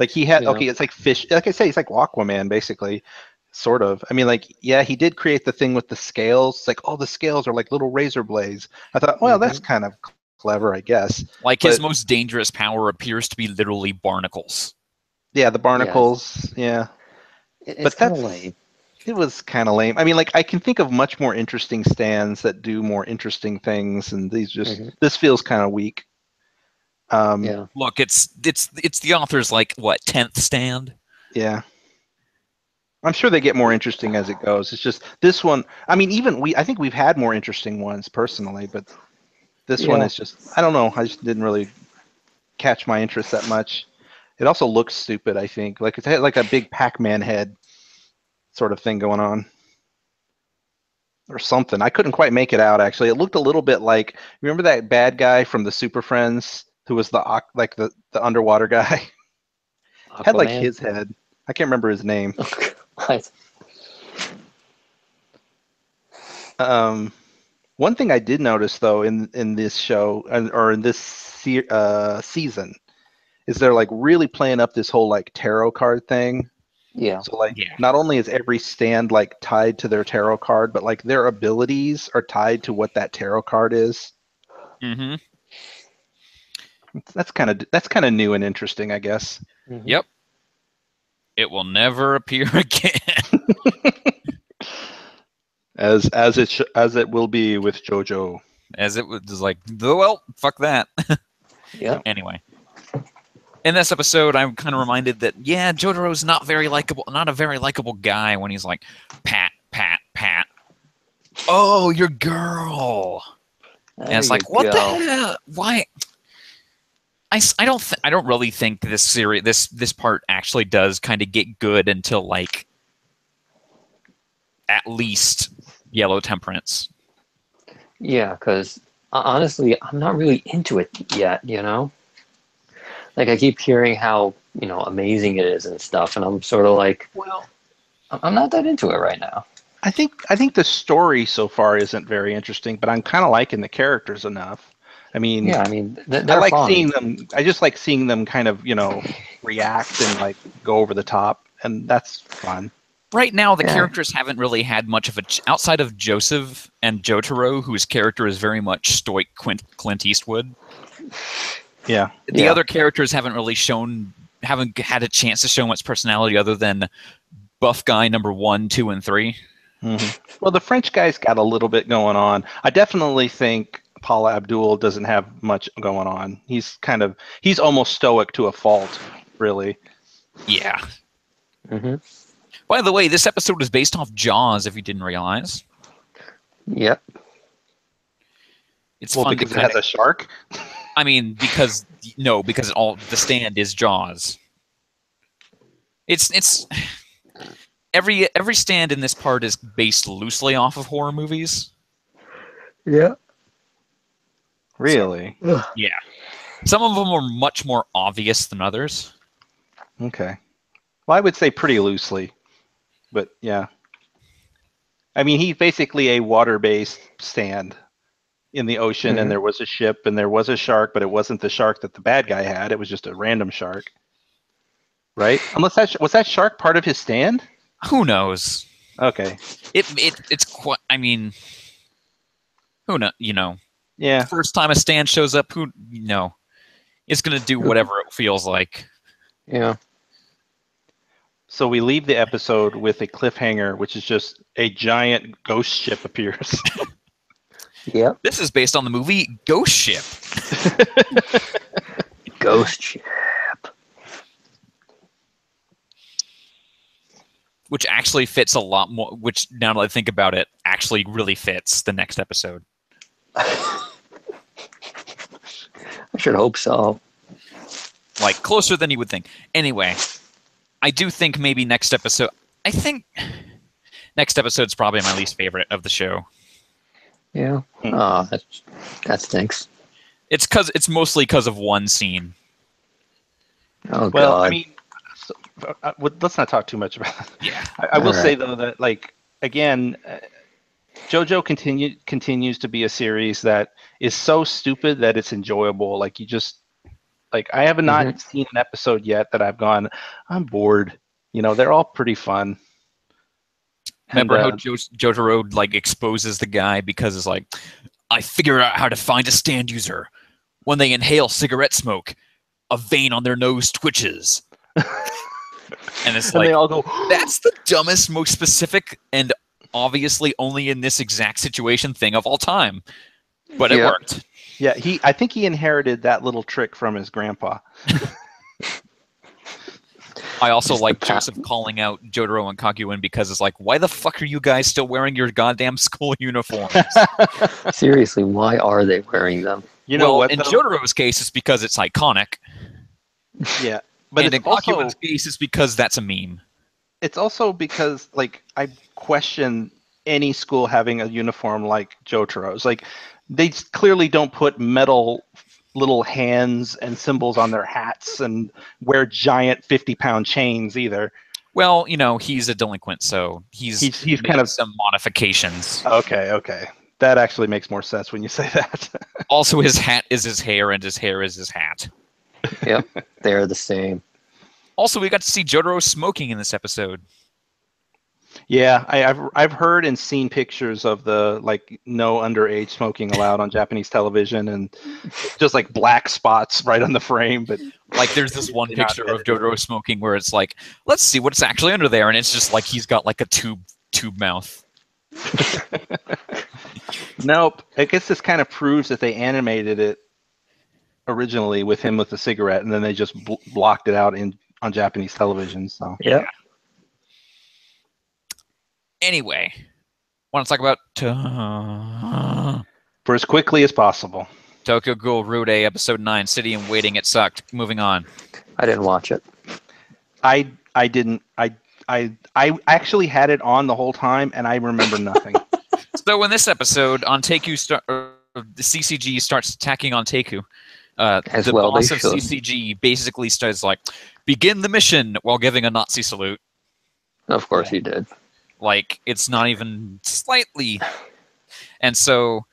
He had it's like fish. Like I say, it's like Aquaman basically, sort of. I mean, he did create the thing with the scales. It's all the scales are like little razor blades. I thought, well, that's kind of clever, I guess. His most dangerous power appears to be literally barnacles. Yeah, the barnacles. Yeah. It's kind of lame. It was kind of lame. I mean, I can think of much more interesting stands that do more interesting things, and these just this feels kind of weak. Yeah. Look, it's the author's 10th stand. Yeah. I'm sure they get more interesting as it goes. It's just this one. I mean, I think we've had more interesting ones personally, but this one is just, I don't know. I just didn't really catch my interest that much. It also looks stupid, I think. It had a big Pac-Man head sort of thing going on. Or something. I couldn't quite make it out, actually. It looked a little bit remember that bad guy from the Super Friends who was the underwater guy? Aquaman? Had his head. I can't remember his name. One thing I did notice though in this show or in this season is they're really playing up this whole tarot card thing. Yeah. So not only is every stand tied to their tarot card, but their abilities are tied to what that tarot card is. Mm-hmm. That's kind of new and interesting, I guess. Mm-hmm. Yep. It will never appear again. as it will be with JoJo. As it was like, well, fuck that. Yeah. Anyway. In this episode, I'm kind of reminded that, yeah, Jotaro's not a very likable guy when he's like, pat, pat, pat. Oh, your girl. And it's like, what the hell? Why? I don't really think this part actually does kind of get good until like at least Yellow Temperance. Yeah, because honestly, I'm not really into it yet, you know? Like, I keep hearing how, amazing it is and stuff, and I'm sort of like, well, I'm not that into it right now. I think the story so far isn't very interesting, but I'm kind of liking the characters enough. I mean, yeah, I mean, they're I like fun. seeing them. I just like seeing them kind of, react and like go over the top, and that's fun. Right now, the characters haven't really had much of outside of Joseph and Jotaro, whose character is very much stoic Clint Eastwood. Yeah. The other characters haven't had a chance to show much personality other than buff guy number 1, 2, and 3. Mm-hmm. Well, the French guy's got a little bit going on. I definitely think Paula Abdul doesn't have much going on. He's almost stoic to a fault, really. Yeah. Mm-hmm. By the way, this episode is based off Jaws, if you didn't realize. Yep. It's fun because it has a shark? I mean, because the stand is Jaws. It's every stand in this part is based loosely off of horror movies. Yeah. Really? Yeah. Some of them are much more obvious than others. Okay. Well, I would say pretty loosely, but yeah. I mean, he's basically a water-based stand in the ocean, and there was a ship, and there was a shark, but it wasn't the shark that the bad guy had. It was just a random shark, right? Unless was that shark part of his stand? Who knows? Okay. It's quite. I mean, who know? Yeah. First time a stand shows up, it's gonna do whatever it feels like. Yeah. So we leave the episode with a cliffhanger, which is just a giant ghost ship appears. Yep. This is based on the movie Ghost Ship. Ghost Ship. Which actually fits a lot more, which now that I think about it, actually really fits the next episode. I should hope so. Like, closer than you would think. Anyway, I do think maybe next episode... I think next episode's probably my least favorite of the show. Yeah. Oh, that stinks. It's mostly because of one scene. Oh, well, God. I mean, let's not talk too much about it. Yeah. I will say, though, that, like, again, JoJo continues to be a series that is so stupid that it's enjoyable. Like, you just... Like, I have not seen an episode yet that I've gone, I'm bored. They're all pretty fun. Remember how Jotaro, like, exposes the guy because it's like, I figure out how to find a stand user. When they inhale cigarette smoke, a vein on their nose twitches. And it's like, they all go, that's the dumbest, most specific, and obviously only in this exact situation thing of all time. But it worked. Yeah, I think he inherited that little trick from his grandpa. I also like Joseph calling out Jotaro and Kaguen because it's like, why the fuck are you guys still wearing your goddamn school uniforms? Seriously, why are they wearing them? You know what? In Jotaro's case, it's because it's iconic. Yeah, but and in Kaguen's case, it's because that's a meme. It's also because, like, I question any school having a uniform like Jotaro's. Like, they clearly don't put metal little hands and symbols on their hats and wear giant 50-pound chains either. Well, he's a delinquent, so he's kind of some modifications. Okay. That actually makes more sense when you say that. Also, his hat is his hair, and his hair is his hat. Yep, they're the same. Also, we got to see Jotaro smoking in this episode. Yeah, I've heard and seen pictures of the like no underage smoking allowed on Japanese television, and just like black spots right on the frame. But like, there's this one picture of Jotaro smoking where it's like, let's see what's actually under there, and it's just like he's got like a tube mouth. Nope. I guess this kind of proves that they animated it originally with him with the cigarette, and then they just blocked it out on Japanese television. So yeah. Anyway, want to talk about for as quickly as possible. Tokyo Ghoul Rude Episode 9, City in Waiting. It sucked. Moving on. I didn't watch it. I didn't. I actually had it on the whole time, and I remember nothing. So in this episode, the CCG starts attacking on Teku. The boss of CCG basically starts like, begin the mission, while giving a Nazi salute. Of course he did. Like, it's not even slightly. And so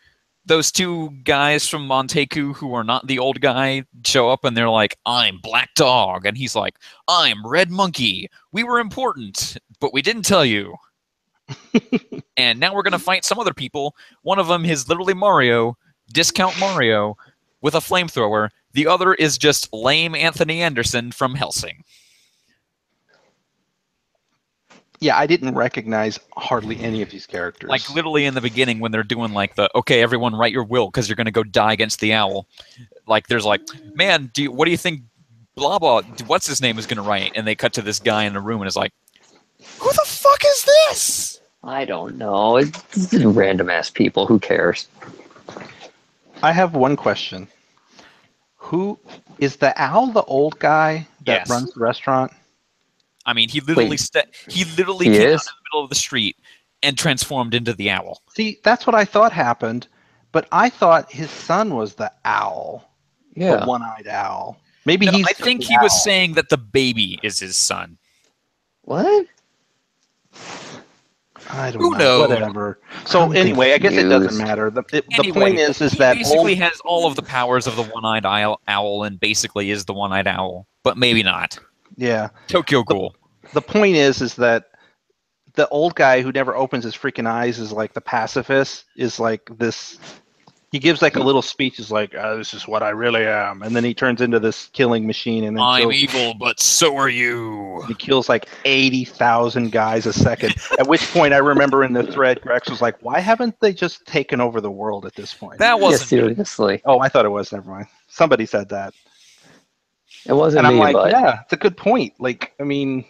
those two guys from Monteku who are not the old guy show up, and they're like, I'm Black Dog. And he's like, I'm Red Monkey. We were important, but we didn't tell you. And now we're going to fight some other people. One of them is literally Mario, Discount Mario, with a flamethrower. The other is just lame Anthony Anderson from Helsing. Yeah, I didn't recognize hardly any of these characters. Like, literally in the beginning when they're doing, like, okay, everyone write your will because you're going to go die against the owl. Like, there's like, man, what do you think blah, blah, what's his name is going to write? And they cut to this guy in the room and it's like, who the fuck is this? I don't know. It's random-ass people. Who cares? I have one question. Who is the owl? The old guy that runs the restaurant? I mean, he literally came out in the middle of the street and transformed into the owl. See, that's what I thought happened, but I thought his son was the owl. Yeah. The one-eyed owl. Maybe I think he was saying that the baby is his son. What? I don't know. Whatever. So anyway, I guess it doesn't matter. The point is that he basically has all of the powers of the one-eyed owl and basically is the one-eyed owl, but maybe not. Yeah. Tokyo Ghoul. The point is that the old guy who never opens his freaking eyes is like the pacifist, is like this. He gives like a little speech, is like, this is what I really am. And then he turns into this killing machine. And then I'm evil, but so are you. He kills like 80,000 guys a second. At which point I remember in the thread, Grex was like, why haven't they just taken over the world at this point? That wasn't seriously. Oh, I thought it was. Never mind. Somebody said that. It wasn't and me, I'm like, but... yeah, it's a good point. Like, I mean,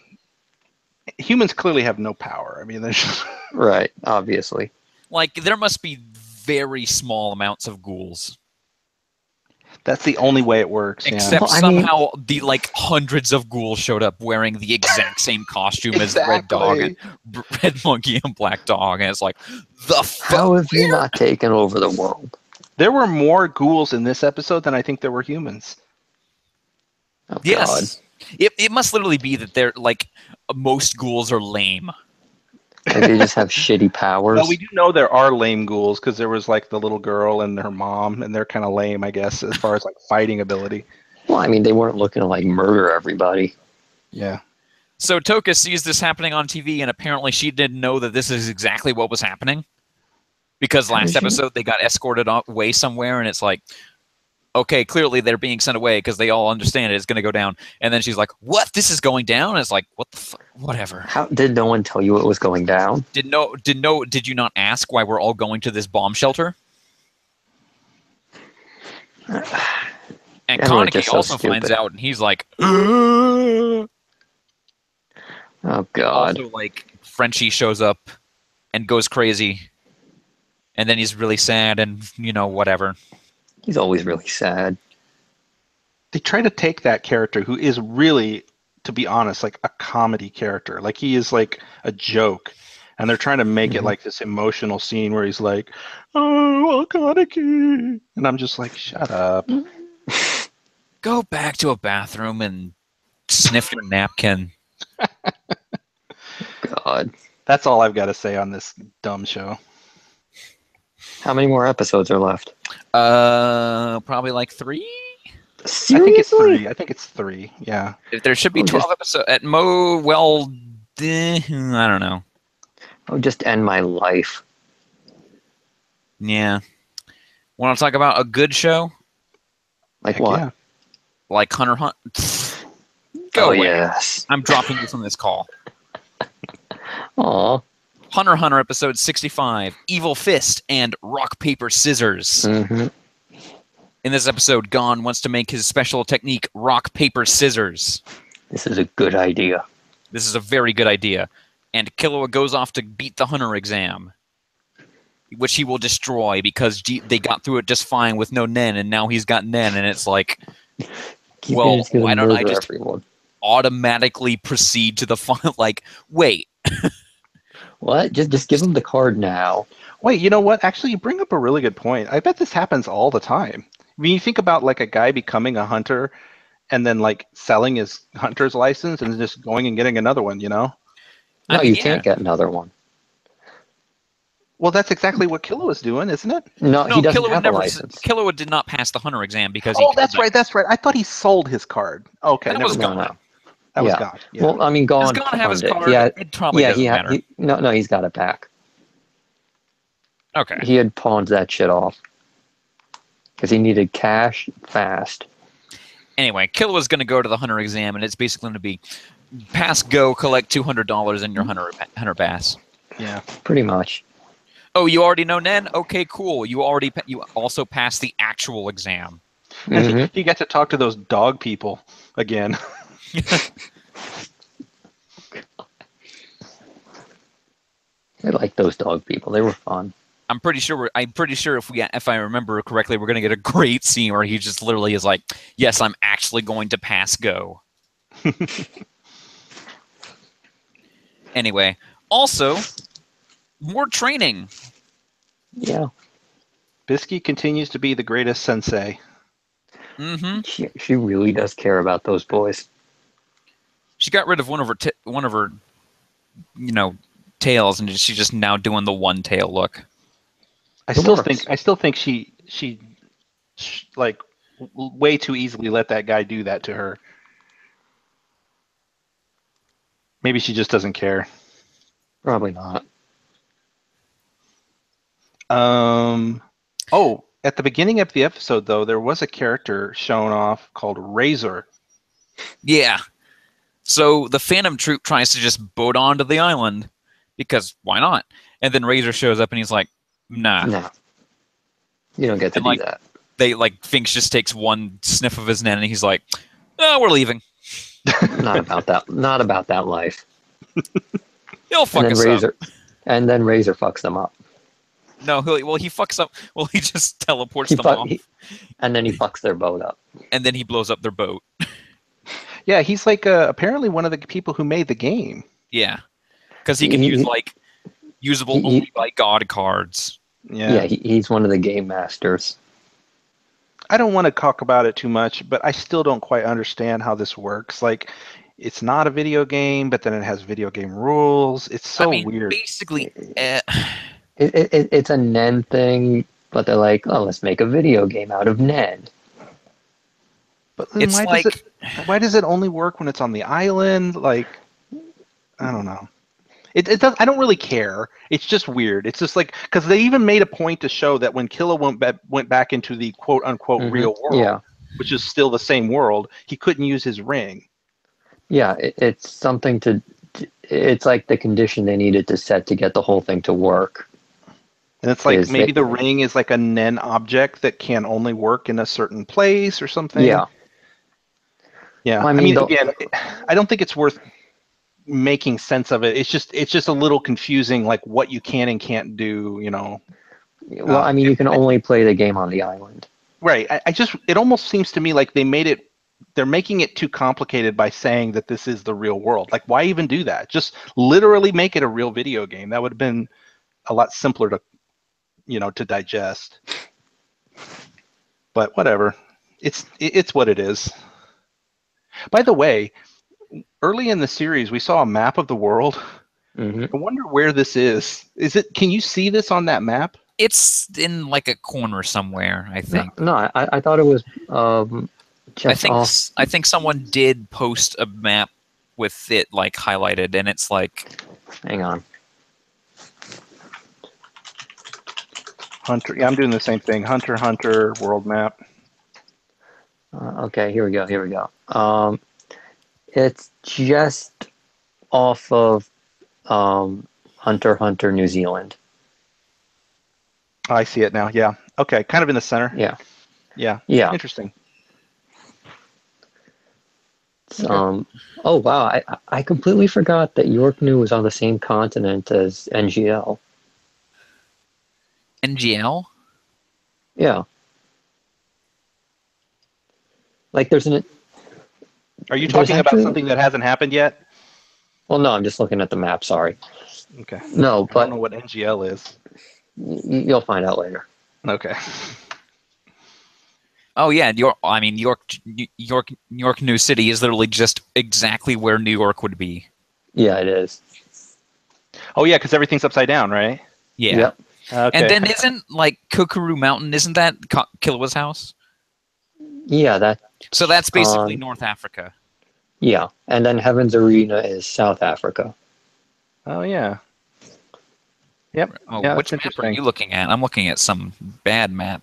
humans clearly have no power. I mean, there's just... Right, obviously. Like, there must be very small amounts of ghouls. That's the only way it works. Except somehow the like hundreds of ghouls showed up wearing the exact same costume as Red Dog and Red Monkey and Black Dog, and it's like, how have you not taken over the world? There were more ghouls in this episode than I think there were humans. Oh, yes. God. It must literally be that they're like, most ghouls are lame. Like they just have shitty powers. Well, we do know there are lame ghouls because there was like the little girl and her mom, and they're kind of lame, I guess, as far as like fighting ability. Well, I mean, they weren't looking to like murder everybody. Yeah. So Toka sees this happening on TV, and apparently she didn't know that this is exactly what was happening. Because last episode they got escorted away somewhere, and it's like, okay, clearly they're being sent away because they all understand it's going to go down. And then she's like, what? This is going down? And it's like, what the fuck? Whatever. How did no one tell you it was going down? Did you not ask why we're all going to this bomb shelter? And Kaneki also finds out, and he's like, oh God. Also, like, Frenchie shows up and goes crazy. And then he's really sad and, whatever. He's always really sad. They try to take that character who is really, to be honest, like a comedy character. Like he is like a joke. And they're trying to make it like this emotional scene where he's like, oh, Kaneki. And I'm just like, shut up. Go back to a bathroom and sniff your napkin. God. That's all I've got to say on this dumb show. How many more episodes are left? Probably like 3? Seriously? I think it's 3. Yeah. There should be 12 episodes at I don't know. I would just end my life. Yeah. Want to talk about a good show? Like what? Yeah. Like Hunter Hunt? Go away. Yes. I'm dropping you from this call. Aw. Hunter x Hunter episode 65, Evil Fist and Rock, Paper, Scissors. Mm-hmm. In this episode, Gon wants to make his special technique rock, paper, scissors. This is a good idea. This is a very good idea. And Killua goes off to beat the Hunter exam, which he will destroy because they got through it just fine with no Nen, and now he's got Nen, and it's like, well, why don't I just automatically proceed to the final? Like, wait. What? Just give him the card now. Wait, you know what? Actually, you bring up a really good point. I bet this happens all the time. I mean, you think about like a guy becoming a hunter and then like selling his hunter's license and just going and getting another one, you know? No, you can't get another one. Well, that's exactly what Killua was doing, isn't it? No, he doesn't have a license. Killua did not pass the hunter exam because that's right. I thought he sold his card. Okay, that was gone. No. That was gone. Yeah. Well, I mean, Gon Does Gon have his card? Yeah, it probably doesn't matter. No, he's got it back. Okay. He had pawned that shit off because he needed cash fast. Anyway, Killua's going to go to the hunter exam, and it's basically going to be pass go, collect $200 in your hunter pass. Yeah, pretty much. Oh, you already know Nen? Okay, cool. You also passed the actual exam. Mm-hmm. You get to talk to those dog people again. I like those dog people. They were fun. I'm pretty sure if I remember correctly, we're going to get a great scene where he just literally is like, "Yes, I'm actually going to pass go." Anyway, also more training. Yeah. Bisky continues to be the greatest sensei. Mm-hmm. She really does care about those boys. She got rid of one of her, tails, and she's just now doing the one tail look. I still think she like way too easily let that guy do that to her. Maybe she just doesn't care. Probably not. Oh, at the beginning of the episode, though, there was a character shown off called Razor. Yeah. So the Phantom Troop tries to just boat onto the island because why not? And then Razor shows up and he's like, "Nah, no, you don't get to do that." Finks just takes one sniff of his Nen and he's like, "Oh, we're leaving." Not about that. Not about that life. He'll fuck us up. And then Razor fucks them up. No, he fucks up. Well, he just teleports them off. And then he fucks their boat up. And then he blows up their boat. Yeah, he's like apparently one of the people who made the game. Yeah, because he can use usable only by God cards. Yeah, he's one of the game masters. I don't want to talk about it too much, but I still don't quite understand how this works. Like, it's not a video game, but then it has video game rules. It's so weird. Basically, it's a Nen thing, but they're like, "Oh, let's make a video game out of Nen." But it's why does it only work when it's on the island? Like, I don't know. It does. I don't really care. It's just weird. It's just like because they even made a point to show that when Killua went back into the quote unquote real world, which is still the same world, he couldn't use his ring. Yeah, it's something to. It's like the condition they needed to set to get the whole thing to work. And it's like maybe the ring is like a Nen object that can only work in a certain place or something. Yeah. Yeah. Well, I mean, again, I don't think it's worth making sense of it. It's just a little confusing, like what you can and can't do, you know. Well, I mean, you can only play the game on the island. Right. It almost seems to me like they're making it too complicated by saying that this is the real world. Like, why even do that? Just literally make it a real video game. That would have been a lot simpler to digest. But whatever. It's what it is. By the way, early in the series, we saw a map of the world. Mm-hmm. I wonder where this is. Can you see this on that map? It's in like a corner somewhere, I think. No, I thought it was I think someone did post a map with it like highlighted, and it's like, hang on. Hunter. Yeah, I'm doing the same thing. Hunter, Hunter, world map. Okay, here we go. It's just off of Hunter, Hunter, New Zealand. Oh, I see it now. Yeah. Okay. Kind of in the center. Yeah. Yeah. Yeah. Interesting. Okay. Oh wow, I completely forgot that York New was on the same continent as NGL. NGL? Yeah. Like there's an. Are you talking about something that hasn't happened yet? Well, no, I'm just looking at the map. Sorry. Okay. No, but I don't know what NGL is. You'll find out later. Okay. Oh yeah, York New City is literally just exactly where New York would be. Yeah, it is. Oh yeah, because everything's upside down, right? Yeah. Yep. Okay. And then isn't like Kukuru Mountain? Isn't that Killua's house? Yeah, that. So that's basically North Africa. Yeah, and then Heaven's Arena is South Africa. Oh yeah. Yep. Oh, yeah, which map are you looking at? I'm looking at some bad map.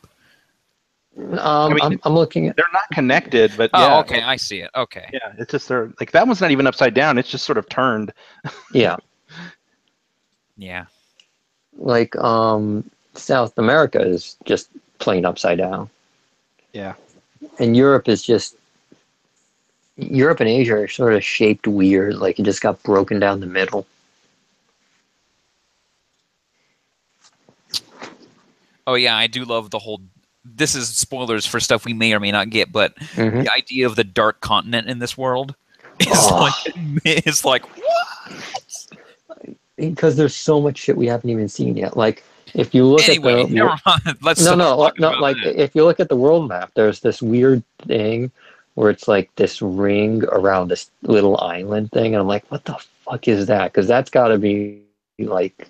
I mean, I'm looking at. They're not connected, but oh, yeah. okay, I see it. Okay. Yeah, it's just they're like that one's not even upside down. It's just sort of turned. Yeah. Yeah. Like South America is just plain upside down. Yeah. And Europe is just. Europe and Asia are sort of shaped weird, like it just got broken down the middle. Oh yeah, I do love the whole. This is spoilers for stuff we may or may not get, but the idea of the dark continent in this world is like what? Because there's so much shit we haven't even seen yet. Like if you look at the never mind. Let's no, like if you look at the world map, there's this weird thing where it's like this ring around this little island thing, and I'm like, what the fuck is that? Because that's got to be like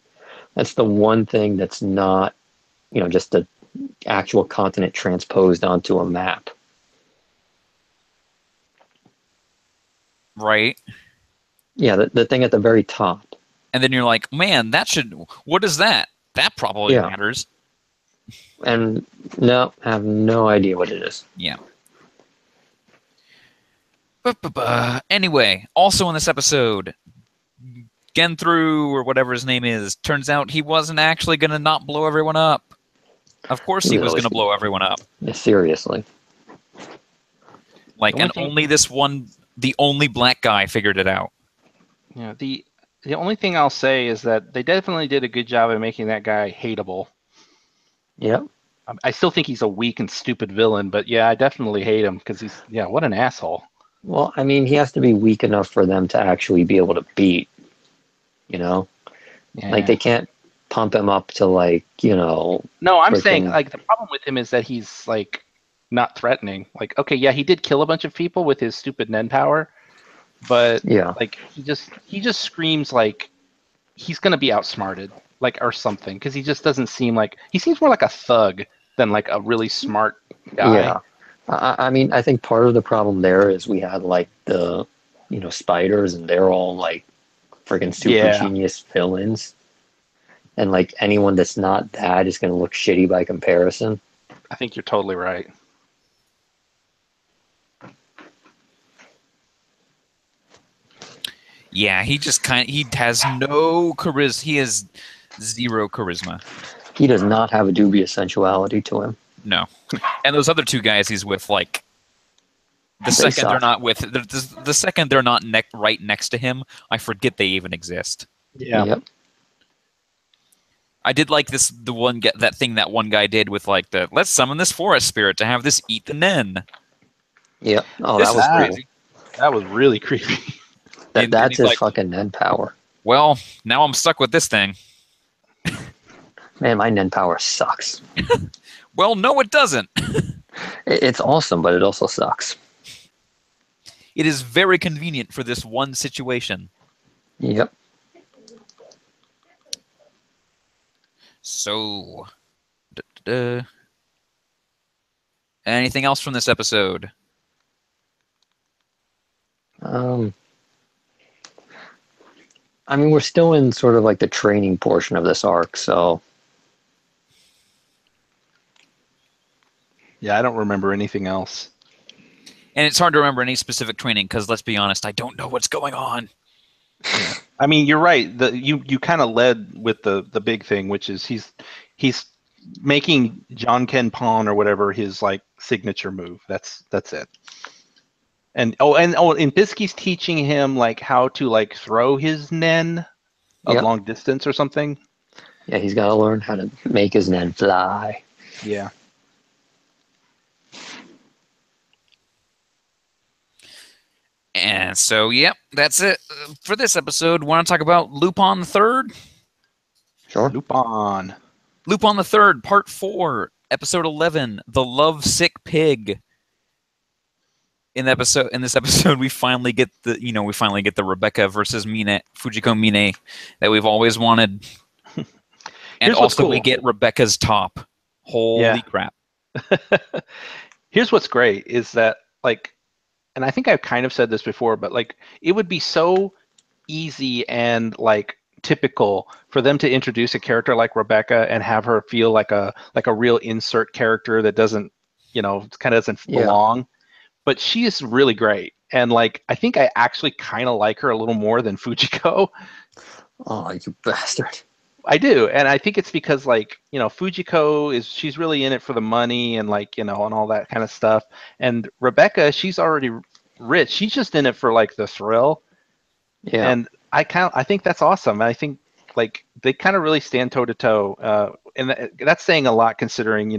that's the one thing that's not just a actual continent transposed onto a map. Right. Yeah, the thing at the very top. And then you're like, man, what is that? That probably matters. And no, I have no idea what it is. Yeah. Anyway, also in this episode, Genthru, or whatever his name is, turns out he wasn't actually going to not blow everyone up. Of course he was going to blow everyone up. Yeah, seriously. Like, and only the only black guy figured it out. Yeah, the only thing I'll say is that they definitely did a good job of making that guy hateable. Yep. I still think he's a weak and stupid villain, but yeah, I definitely hate him because what an asshole. Well, I mean, he has to be weak enough for them to actually be able to beat, Yeah. Like, they can't pump him up to, like, No, I'm saying, like, the problem with him is that he's, like, not threatening. Like, okay, yeah, he did kill a bunch of people with his stupid Nen power, but, like, he just screams, like, he's going to be outsmarted, like, or something, because he just doesn't seem like... He seems more like a thug than, like, a really smart guy. Yeah. I mean, I think part of the problem there is we had, like, the, spiders, and they're all, like, freaking super genius villains. And, like, anyone that's not that is going to look shitty by comparison. I think you're totally right. Yeah, he has no charisma. He has zero charisma. He does not have a dubious sensuality to him. No. And those other two guys he's with, like, the second they're not right next to him, I forget they even exist. Yeah. Yep. I did like that thing that one guy did with, like, let's summon this forest spirit to have this eat the Nen. Yep. Oh, that was crazy. That was really creepy. That's his fucking Nen power. Well, now I'm stuck with this thing. Man, my Nen power sucks. Well, no, it doesn't. It's awesome, but it also sucks. It is very convenient for this one situation. Yep. So, anything else from this episode? I mean, we're still in sort of like the training portion of this arc, so Yeah, I don't remember anything else. And it's hard to remember any specific training because, let's be honest, I don't know what's going on. Yeah. I mean, you're right. You kind of led with the big thing, which is he's making John Ken Pon or whatever his like signature move. That's it. And Bisky's teaching him like how to like throw his nen a long distance or something. Yeah, he's got to learn how to make his nen fly. Yeah. And so, yep, that's it for this episode. Want to talk about Lupin the Third? Sure. Lupin the Third, Part 4, Episode 11, The Lovesick Pig. In this episode, we finally get the Rebecca versus Fujiko Mine that we've always wanted, and also we get Rebecca's top. Holy crap! Here's what's great is that like. And I think I've kind of said this before, but like it would be so easy and like typical for them to introduce a character like Rebecca and have her feel like a real insert character that doesn't, kind of doesn't belong. But she is really great. And like I think I actually kind of like her a little more than Fujiko. Oh, you bastard. I do. And I think it's because like, Fujiko she's really in it for the money and like, and all that kind of stuff. And Rebecca, she's already rich. She's just in it for like the thrill. Yeah. And I think that's awesome. I think like they kind of really stand toe to toe. And that's saying a lot considering,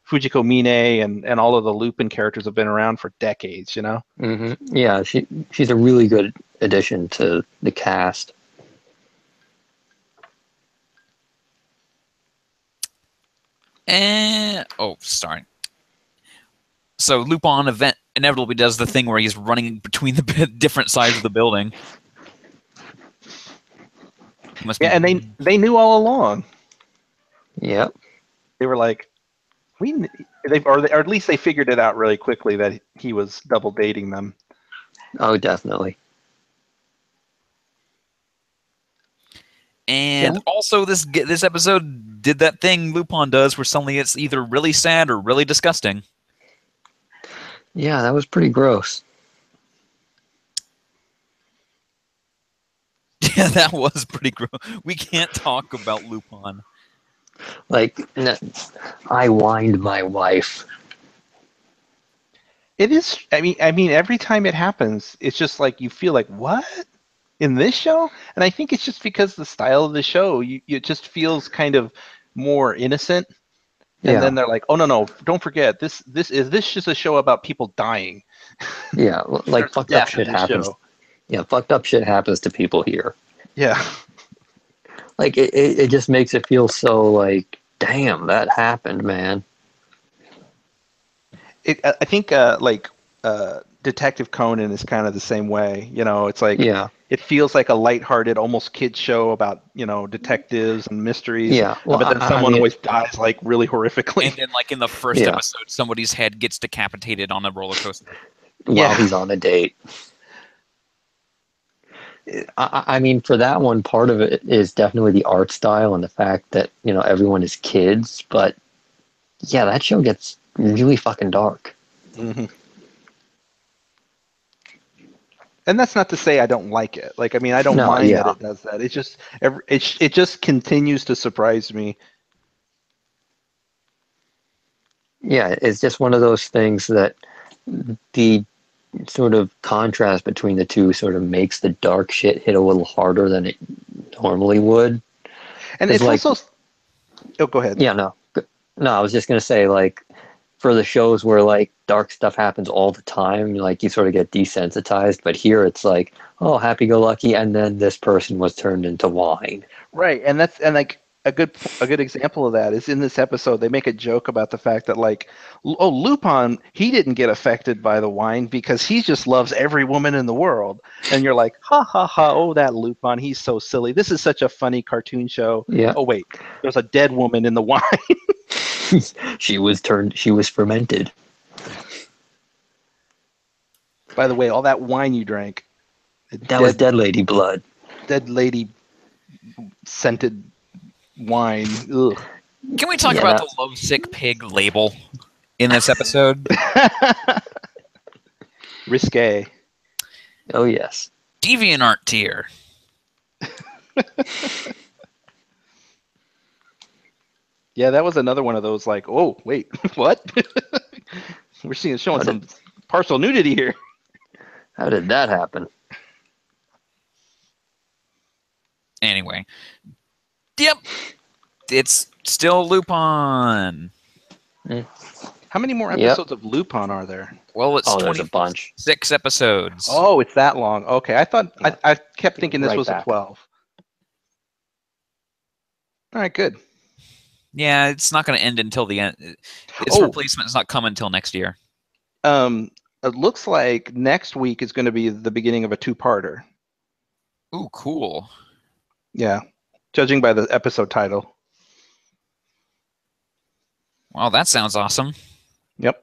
Fujiko Mine and all of the Lupin characters have been around for decades, Mm-hmm. Yeah, she's a really good addition to the cast. Sorry. So Lupin inevitably does the thing where he's running between the different sides of the building. And they knew all along. Yep. They were like, or at least they figured it out really quickly that he was double dating them. Oh, definitely. And also, this episode did that thing Lupin does where suddenly it's either really sad or really disgusting. Yeah, that was pretty gross. Yeah, that was pretty gross. We can't talk about Lupin. Like, I whined my wife. It is. I mean, every time it happens, it's just like you feel like, what? In this show? And I think it's just because the style of the show, it just feels kind of more innocent. And then they're like, oh no, don't forget, this is just a show about people dying. Yeah, like fucked up shit happens. Yeah, fucked up shit happens to people here. Yeah. Like it just makes it feel so like, damn, that happened, man. I think Detective Conan is kind of the same way. It's like it feels like a lighthearted, almost kids show about detectives and mysteries. Yeah, well, but then someone always dies like really horrifically. And then like in the first episode, somebody's head gets decapitated on a roller coaster while he's on a date. I mean, for that one, part of it is definitely the art style and the fact that everyone is kids. But yeah, that show gets really fucking dark. Mm-hmm. And that's not to say I don't like it. Like, I mean, I don't mind that it does that. It's just it just continues to surprise me. Yeah, it's just one of those things that the sort of contrast between the two sort of makes the dark shit hit a little harder than it normally would. And it's like, also... Oh, go ahead. Yeah, no, I was just gonna say, like, for the shows where like dark stuff happens all the time, like you sort of get desensitized. But here it's like, oh, happy-go-lucky, and then this person was turned into wine. Right, and like a good example of that is in this episode. They make a joke about the fact that like, oh, Lupin, he didn't get affected by the wine because he just loves every woman in the world. And you're like, ha ha ha! Oh, that Lupin, he's so silly. This is such a funny cartoon show. Yeah. Oh wait, there's a dead woman in the wine. She was fermented. By the way, all that wine you drank. That was dead lady blood. Dead lady scented wine. Ugh. Can we talk about the lovesick pig label in this episode. Risque. Oh, yes. DeviantArt tier. Yeah, that was another one of those like, oh, wait, what? We're showing some partial nudity here. How did that happen? Anyway. Yep. It's still Lupin. How many more episodes of Lupin are there? Well, it's there's a bunch. 6 episodes. Oh, it's that long. Okay, I thought I kept thinking this was a 12. All right, good. Yeah, it's not going to end until the end. Its replacement is not coming until next year. It looks like next week is going to be the beginning of a 2-parter. Ooh, cool. Yeah, judging by the episode title. Well, that sounds awesome. Yep.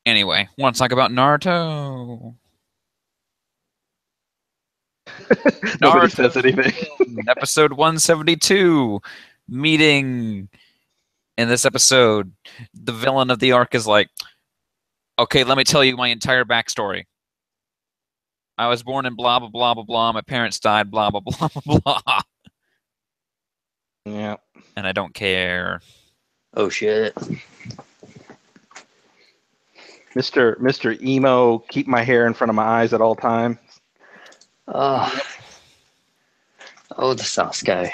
Anyway, want to talk about Naruto? Nobody says anything. Episode 172, meeting. In this episode, the villain of the arc is like, okay, let me tell you my entire backstory. I was born in blah, blah, blah, blah, blah. My parents died, blah, blah, blah, blah, blah. Yeah. And I don't care. Oh, shit. Mr. Emo, keep my hair in front of my eyes at all times. Oh, the Sasuke.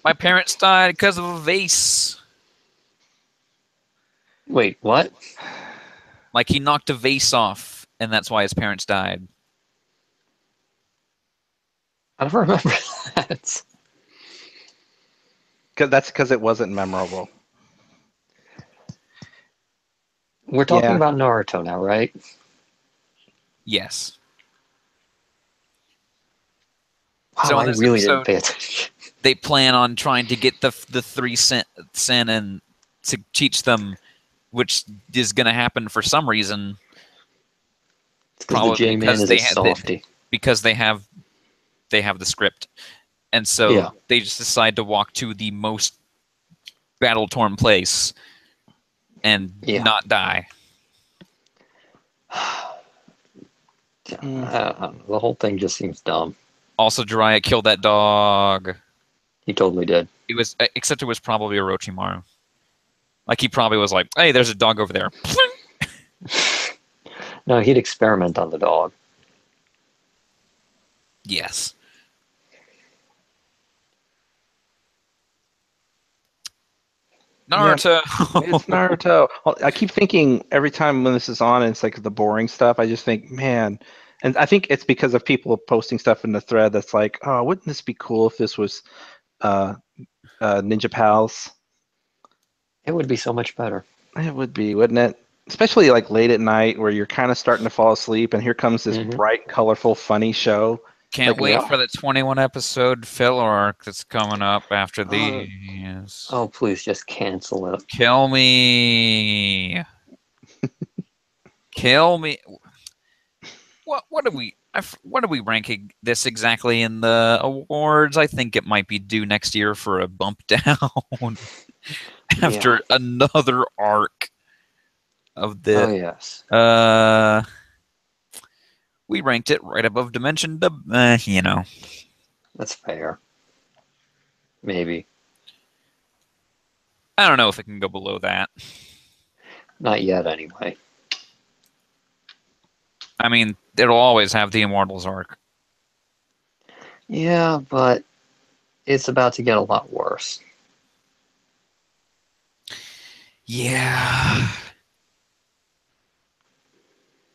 My parents died because of a vase. Wait, what? Like he knocked a vase off, and that's why his parents died. I don't remember that. That's because it wasn't memorable. We're talking about Naruto now, right? Yes. Wow, So I really didn't pay attention. They plan on trying to get the 3 Sennin to teach them, which is going to happen for some reason. Probably because they have the script, and so they just decide to walk to the most battle-torn place and not die. The whole thing just seems dumb. Also, Jiraiya killed that dog. He totally did. Except it was probably Orochimaru. Like he probably was like, "Hey, there's a dog over there." No, he'd experiment on the dog. Yes. Naruto. Yeah, it's Naruto. I keep thinking every time when this is on, and it's like the boring stuff. I just think, man, and I think it's because of people posting stuff in the thread that's like, oh, wouldn't this be cool if this was Ninja Pals? It would be so much better. It would be, wouldn't it? Especially like late at night where you're kind of starting to fall asleep, and here comes this bright, colorful, funny show. Can't wait for the 21-episode filler arc that's coming up after these. Oh, please just cancel it. Kill me. Kill me. What are we ranking this exactly in the awards? I think it might be due next year for a bump down after another arc of the. Oh yes. We ranked it right above Dimension. You know. That's fair. Maybe. I don't know if it can go below that. Not yet, anyway. I mean, it'll always have the Immortals arc. Yeah, but it's about to get a lot worse. Yeah.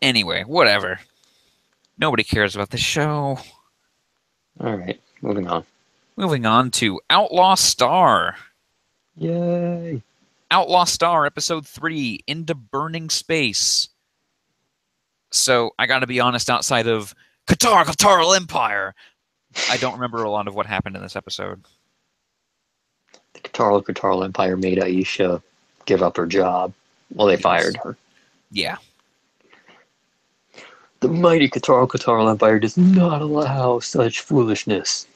Anyway, whatever. Nobody cares about the show. All right, moving on. Moving on to Outlaw Star. Yay! Outlaw Star, Episode 3, Into Burning Space. So, I gotta be honest, outside of Catarl Empire, I don't remember a lot of what happened in this episode. The Catarl Empire made Aisha give up her job. Well, they fired her. Yeah. The mighty Catarl Empire does not allow such foolishness.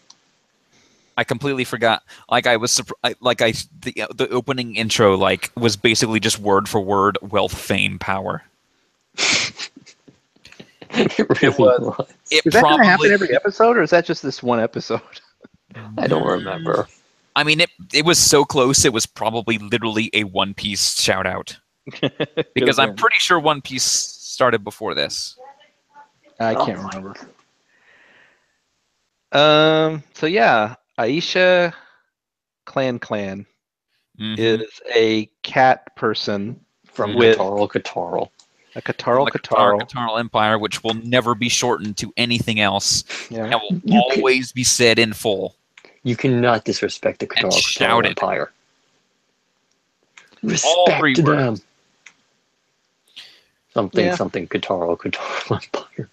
I completely forgot. Like I was the opening intro was basically just word for word wealth, fame, power. It really was. Is that going to happen every episode, or is that just this one episode? I don't remember. I mean, it was so close. It was probably literally a One Piece shout out because I'm pretty sure One Piece started before this. I can't remember. So yeah, Aisha Clan is a cat person from with Katarl. A Katarl Empire, which will never be shortened to anything else, and will always be said in full. You cannot disrespect the Katarl Empire. Respect them. Something Katarl Empire.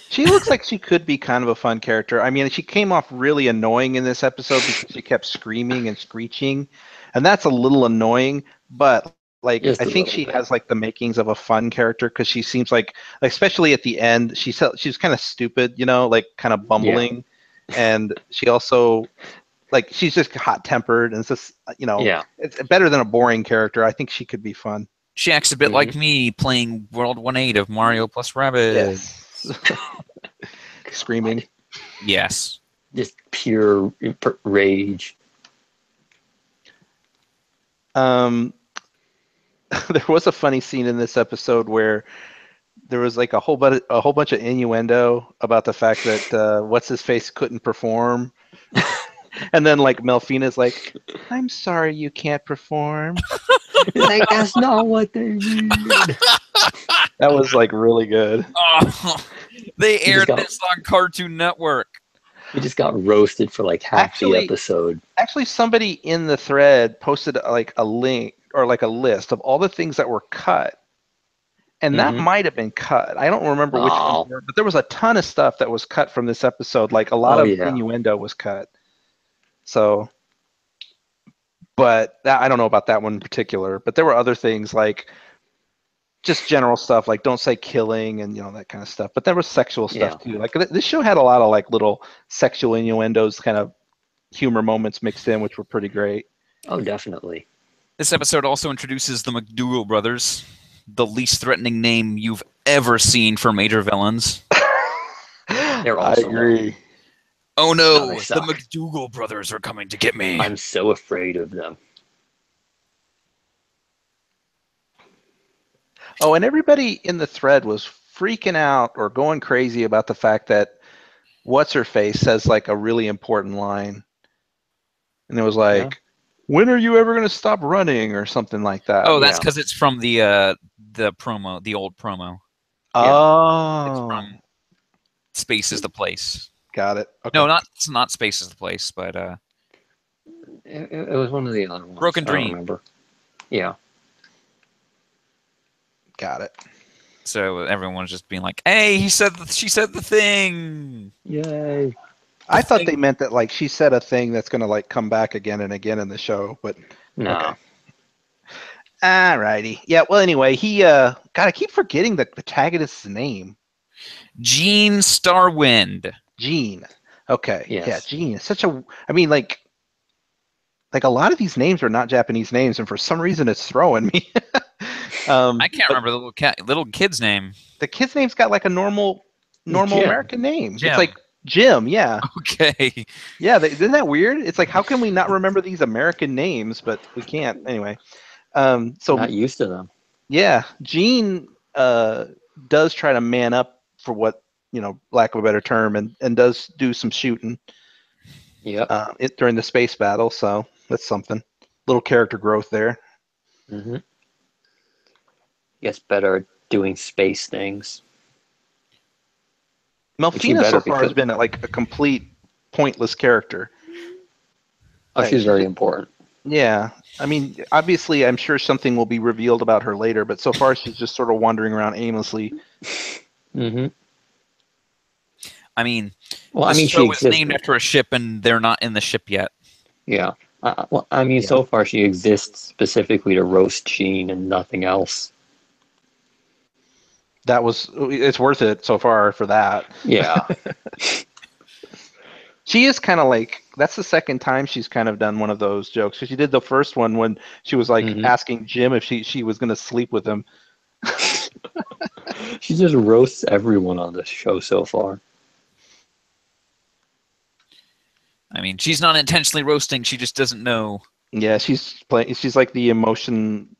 She looks like she could be kind of a fun character. I mean, she came off really annoying in this episode because she kept screaming and screeching, and that's a little annoying. But I think she has like the makings of a fun character because she seems like, especially at the end, she's kind of stupid, you know, like kind of bumbling, and she also she's just hot tempered, and it's just it's better than a boring character. I think she could be fun. She acts a bit like me playing World 1.8 of Mario plus Rabbids. Yes. Screaming. Yes. Just pure rage. There was a funny scene in this episode where there was like a whole bunch of innuendo about the fact that what's his face couldn't perform, and then like Melfina's like, "I'm sorry, you can't perform." Like that's not what they mean. That was like really good. Oh, they aired this on Cartoon Network. We just got roasted for like half the episode. Actually, somebody in the thread posted like a link or like a list of all the things that were cut. And that might have been cut. I don't remember which one, but there was a ton of stuff that was cut from this episode. Like a lot of innuendo was cut. So, but I don't know about that one in particular. But there were other things like just general stuff, like don't say killing and that kind of stuff. But there was sexual stuff too. Like this show had a lot of like little sexual innuendos, kind of humor moments mixed in, which were pretty great. Oh, definitely. This episode also introduces the McDougal brothers, the least threatening name you've ever seen for major villains. They're awesome. I agree. Oh no, the McDougal brothers are coming to get me. I'm so afraid of them. Oh, and everybody in the thread was freaking out or going crazy about the fact that What's-Her-Face says like a really important line. And it was like, when are you ever going to stop running or something like that? Oh, that's because it's from the promo, the old promo. Oh. It's from Space is the Place. Got it. Okay. No, it's not Space is the Place, but it was one of the other ones. Broken Dream. I don't remember. Yeah. Got it. So everyone's just being like, "Hey, she said the thing." Yay! I thought they meant that like she said a thing that's going to like come back again and again in the show, but no. Okay. Alrighty. Yeah. Well, anyway, he God, I keep forgetting the protagonist's name. Gene Starwind. Gene. Okay. Yes. Yeah, Gene. Such a. I mean, like a lot of these names are not Japanese names, and for some reason it's throwing me. I can't remember the little kid's name. The kid's name's got like a normal Jim. American name. Jim. It's like Jim. Yeah. Okay. Yeah. Isn't that weird? It's like, how can we not remember these American names, but we can't anyway. So not used to them. Yeah, Gene does try to man up for what lack of a better term, and does do some shooting. Yeah. During the space battle, so that's something. Little character growth there. Mm-hmm. Gets better at doing space things. Melfina so far has been like a complete pointless character. Oh, she's very important. Yeah. I mean, obviously, I'm sure something will be revealed about her later, but so far she's just sort of wandering around aimlessly. Mm-hmm. I mean, the show is named after a ship, and they're not in the ship yet. Yeah. So far she exists specifically to roast Gene and nothing else. It's worth it so far for that. Yeah. She is kind of like that's the second time she's kind of done one of those jokes. So she did the first one when she was like asking Jim if she was going to sleep with him. She just roasts everyone on this show so far. I mean, she's not intentionally roasting. She just doesn't know. Yeah, she's like the emotion.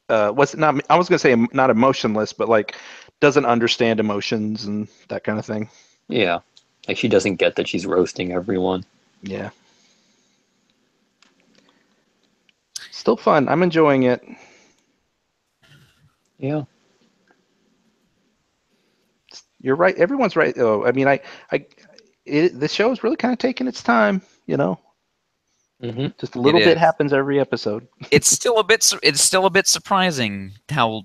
What's not? I was gonna say not emotionless, but like doesn't understand emotions and that kind of thing. Yeah, like she doesn't get that she's roasting everyone. Yeah. Still fun. I'm enjoying it. Yeah. You're right. Everyone's right. Oh, I mean, the show is really kind of taking its time. You know, just a little bit happens every episode. It's still a bit surprising how,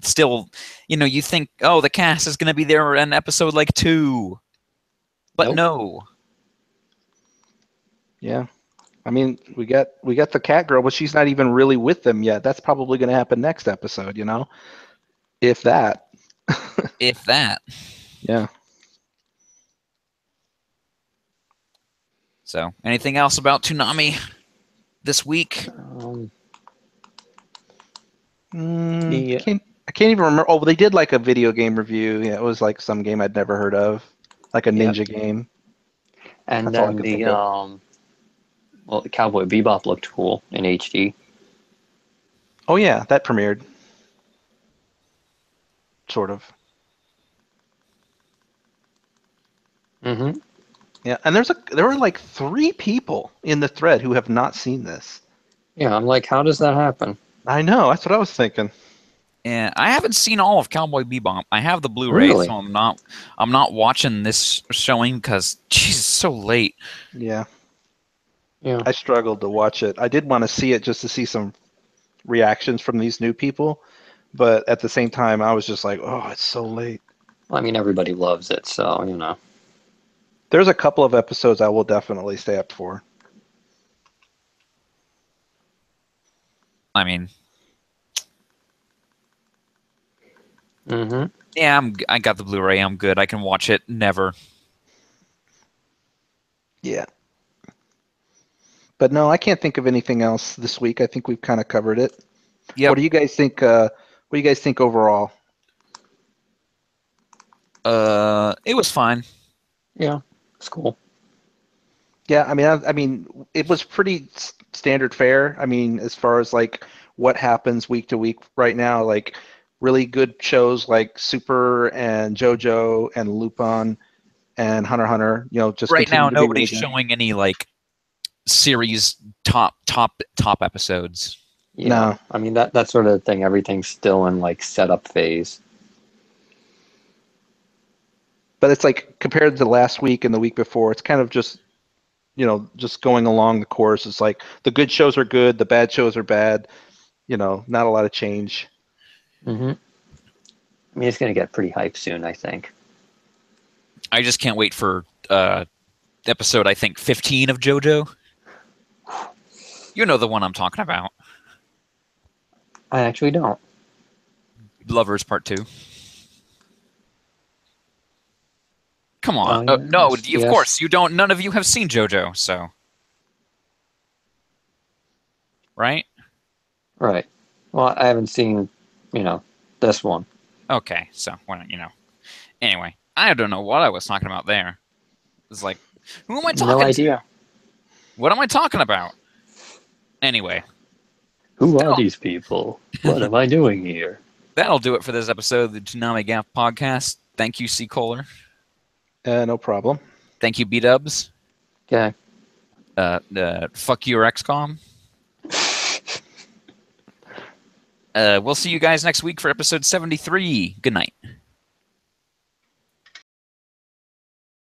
still, you think, oh, the cast is going to be there in episode like 2, but nope. No. Yeah. I mean, we got the cat girl, but she's not even really with them yet. That's probably going to happen next episode, if that. If that. Yeah. So, anything else about Toonami this week? I can't even remember. Oh, they did like a video game review. Yeah, it was like some game I'd never heard of, like a ninja game. And that's then the Cowboy Bebop looked cool in HD. Oh yeah, that premiered. Sort of. Yeah, and there were like 3 people in the thread who have not seen this. Yeah, I'm like, how does that happen? I know, that's what I was thinking. Yeah, I haven't seen all of Cowboy Bebop. I have the Blu-ray, so I'm not watching this showing because it's so late. Yeah. Yeah. I struggled to watch it. I did want to see it just to see some reactions from these new people, but at the same time, I was just like, oh, it's so late. Well, I mean, everybody loves it, so There's a couple of episodes I will definitely stay up for. I mean, yeah, I got the Blu-ray. I'm good. I can watch it. Never. Yeah. But no, I can't think of anything else this week. I think we've kind of covered it. Yeah. What do you guys think? What do you guys think overall? It was fine. Yeah, it's cool. Yeah, I mean, it was pretty standard fare. I mean, as far as like what happens week to week right now, like really good shows like Super and JoJo and Lupin and Hunter x Hunter. Just right now nobody's really showing any like series top episodes. Yeah, no. I mean that sort of thing. Everything's still in like setup phase. But it's like compared to last week and the week before, it's kind of just just going along the course. It's like the good shows are good, the bad shows are bad. Not a lot of change. I mean, it's going to get pretty hype soon, I think. I just can't wait for episode, I think, 15 of JoJo. You know the one I'm talking about. I actually don't. Lovers Part 2. Come on. No, of course, you don't. None of you have seen JoJo, so. Right? Right. Well, I haven't seen, this one. Okay, so, Anyway, I don't know what I was talking about there. It's like, who am I talking to? No idea. What am I talking about? Anyway. Who are these people? What am I doing here? That'll do it for this episode of the ToonamiGAF podcast. Thank you, C. Kohler. No problem. Thank you, B-Dubs. Okay. Fuck you, XCOM. We'll see you guys next week for episode 73. Good night.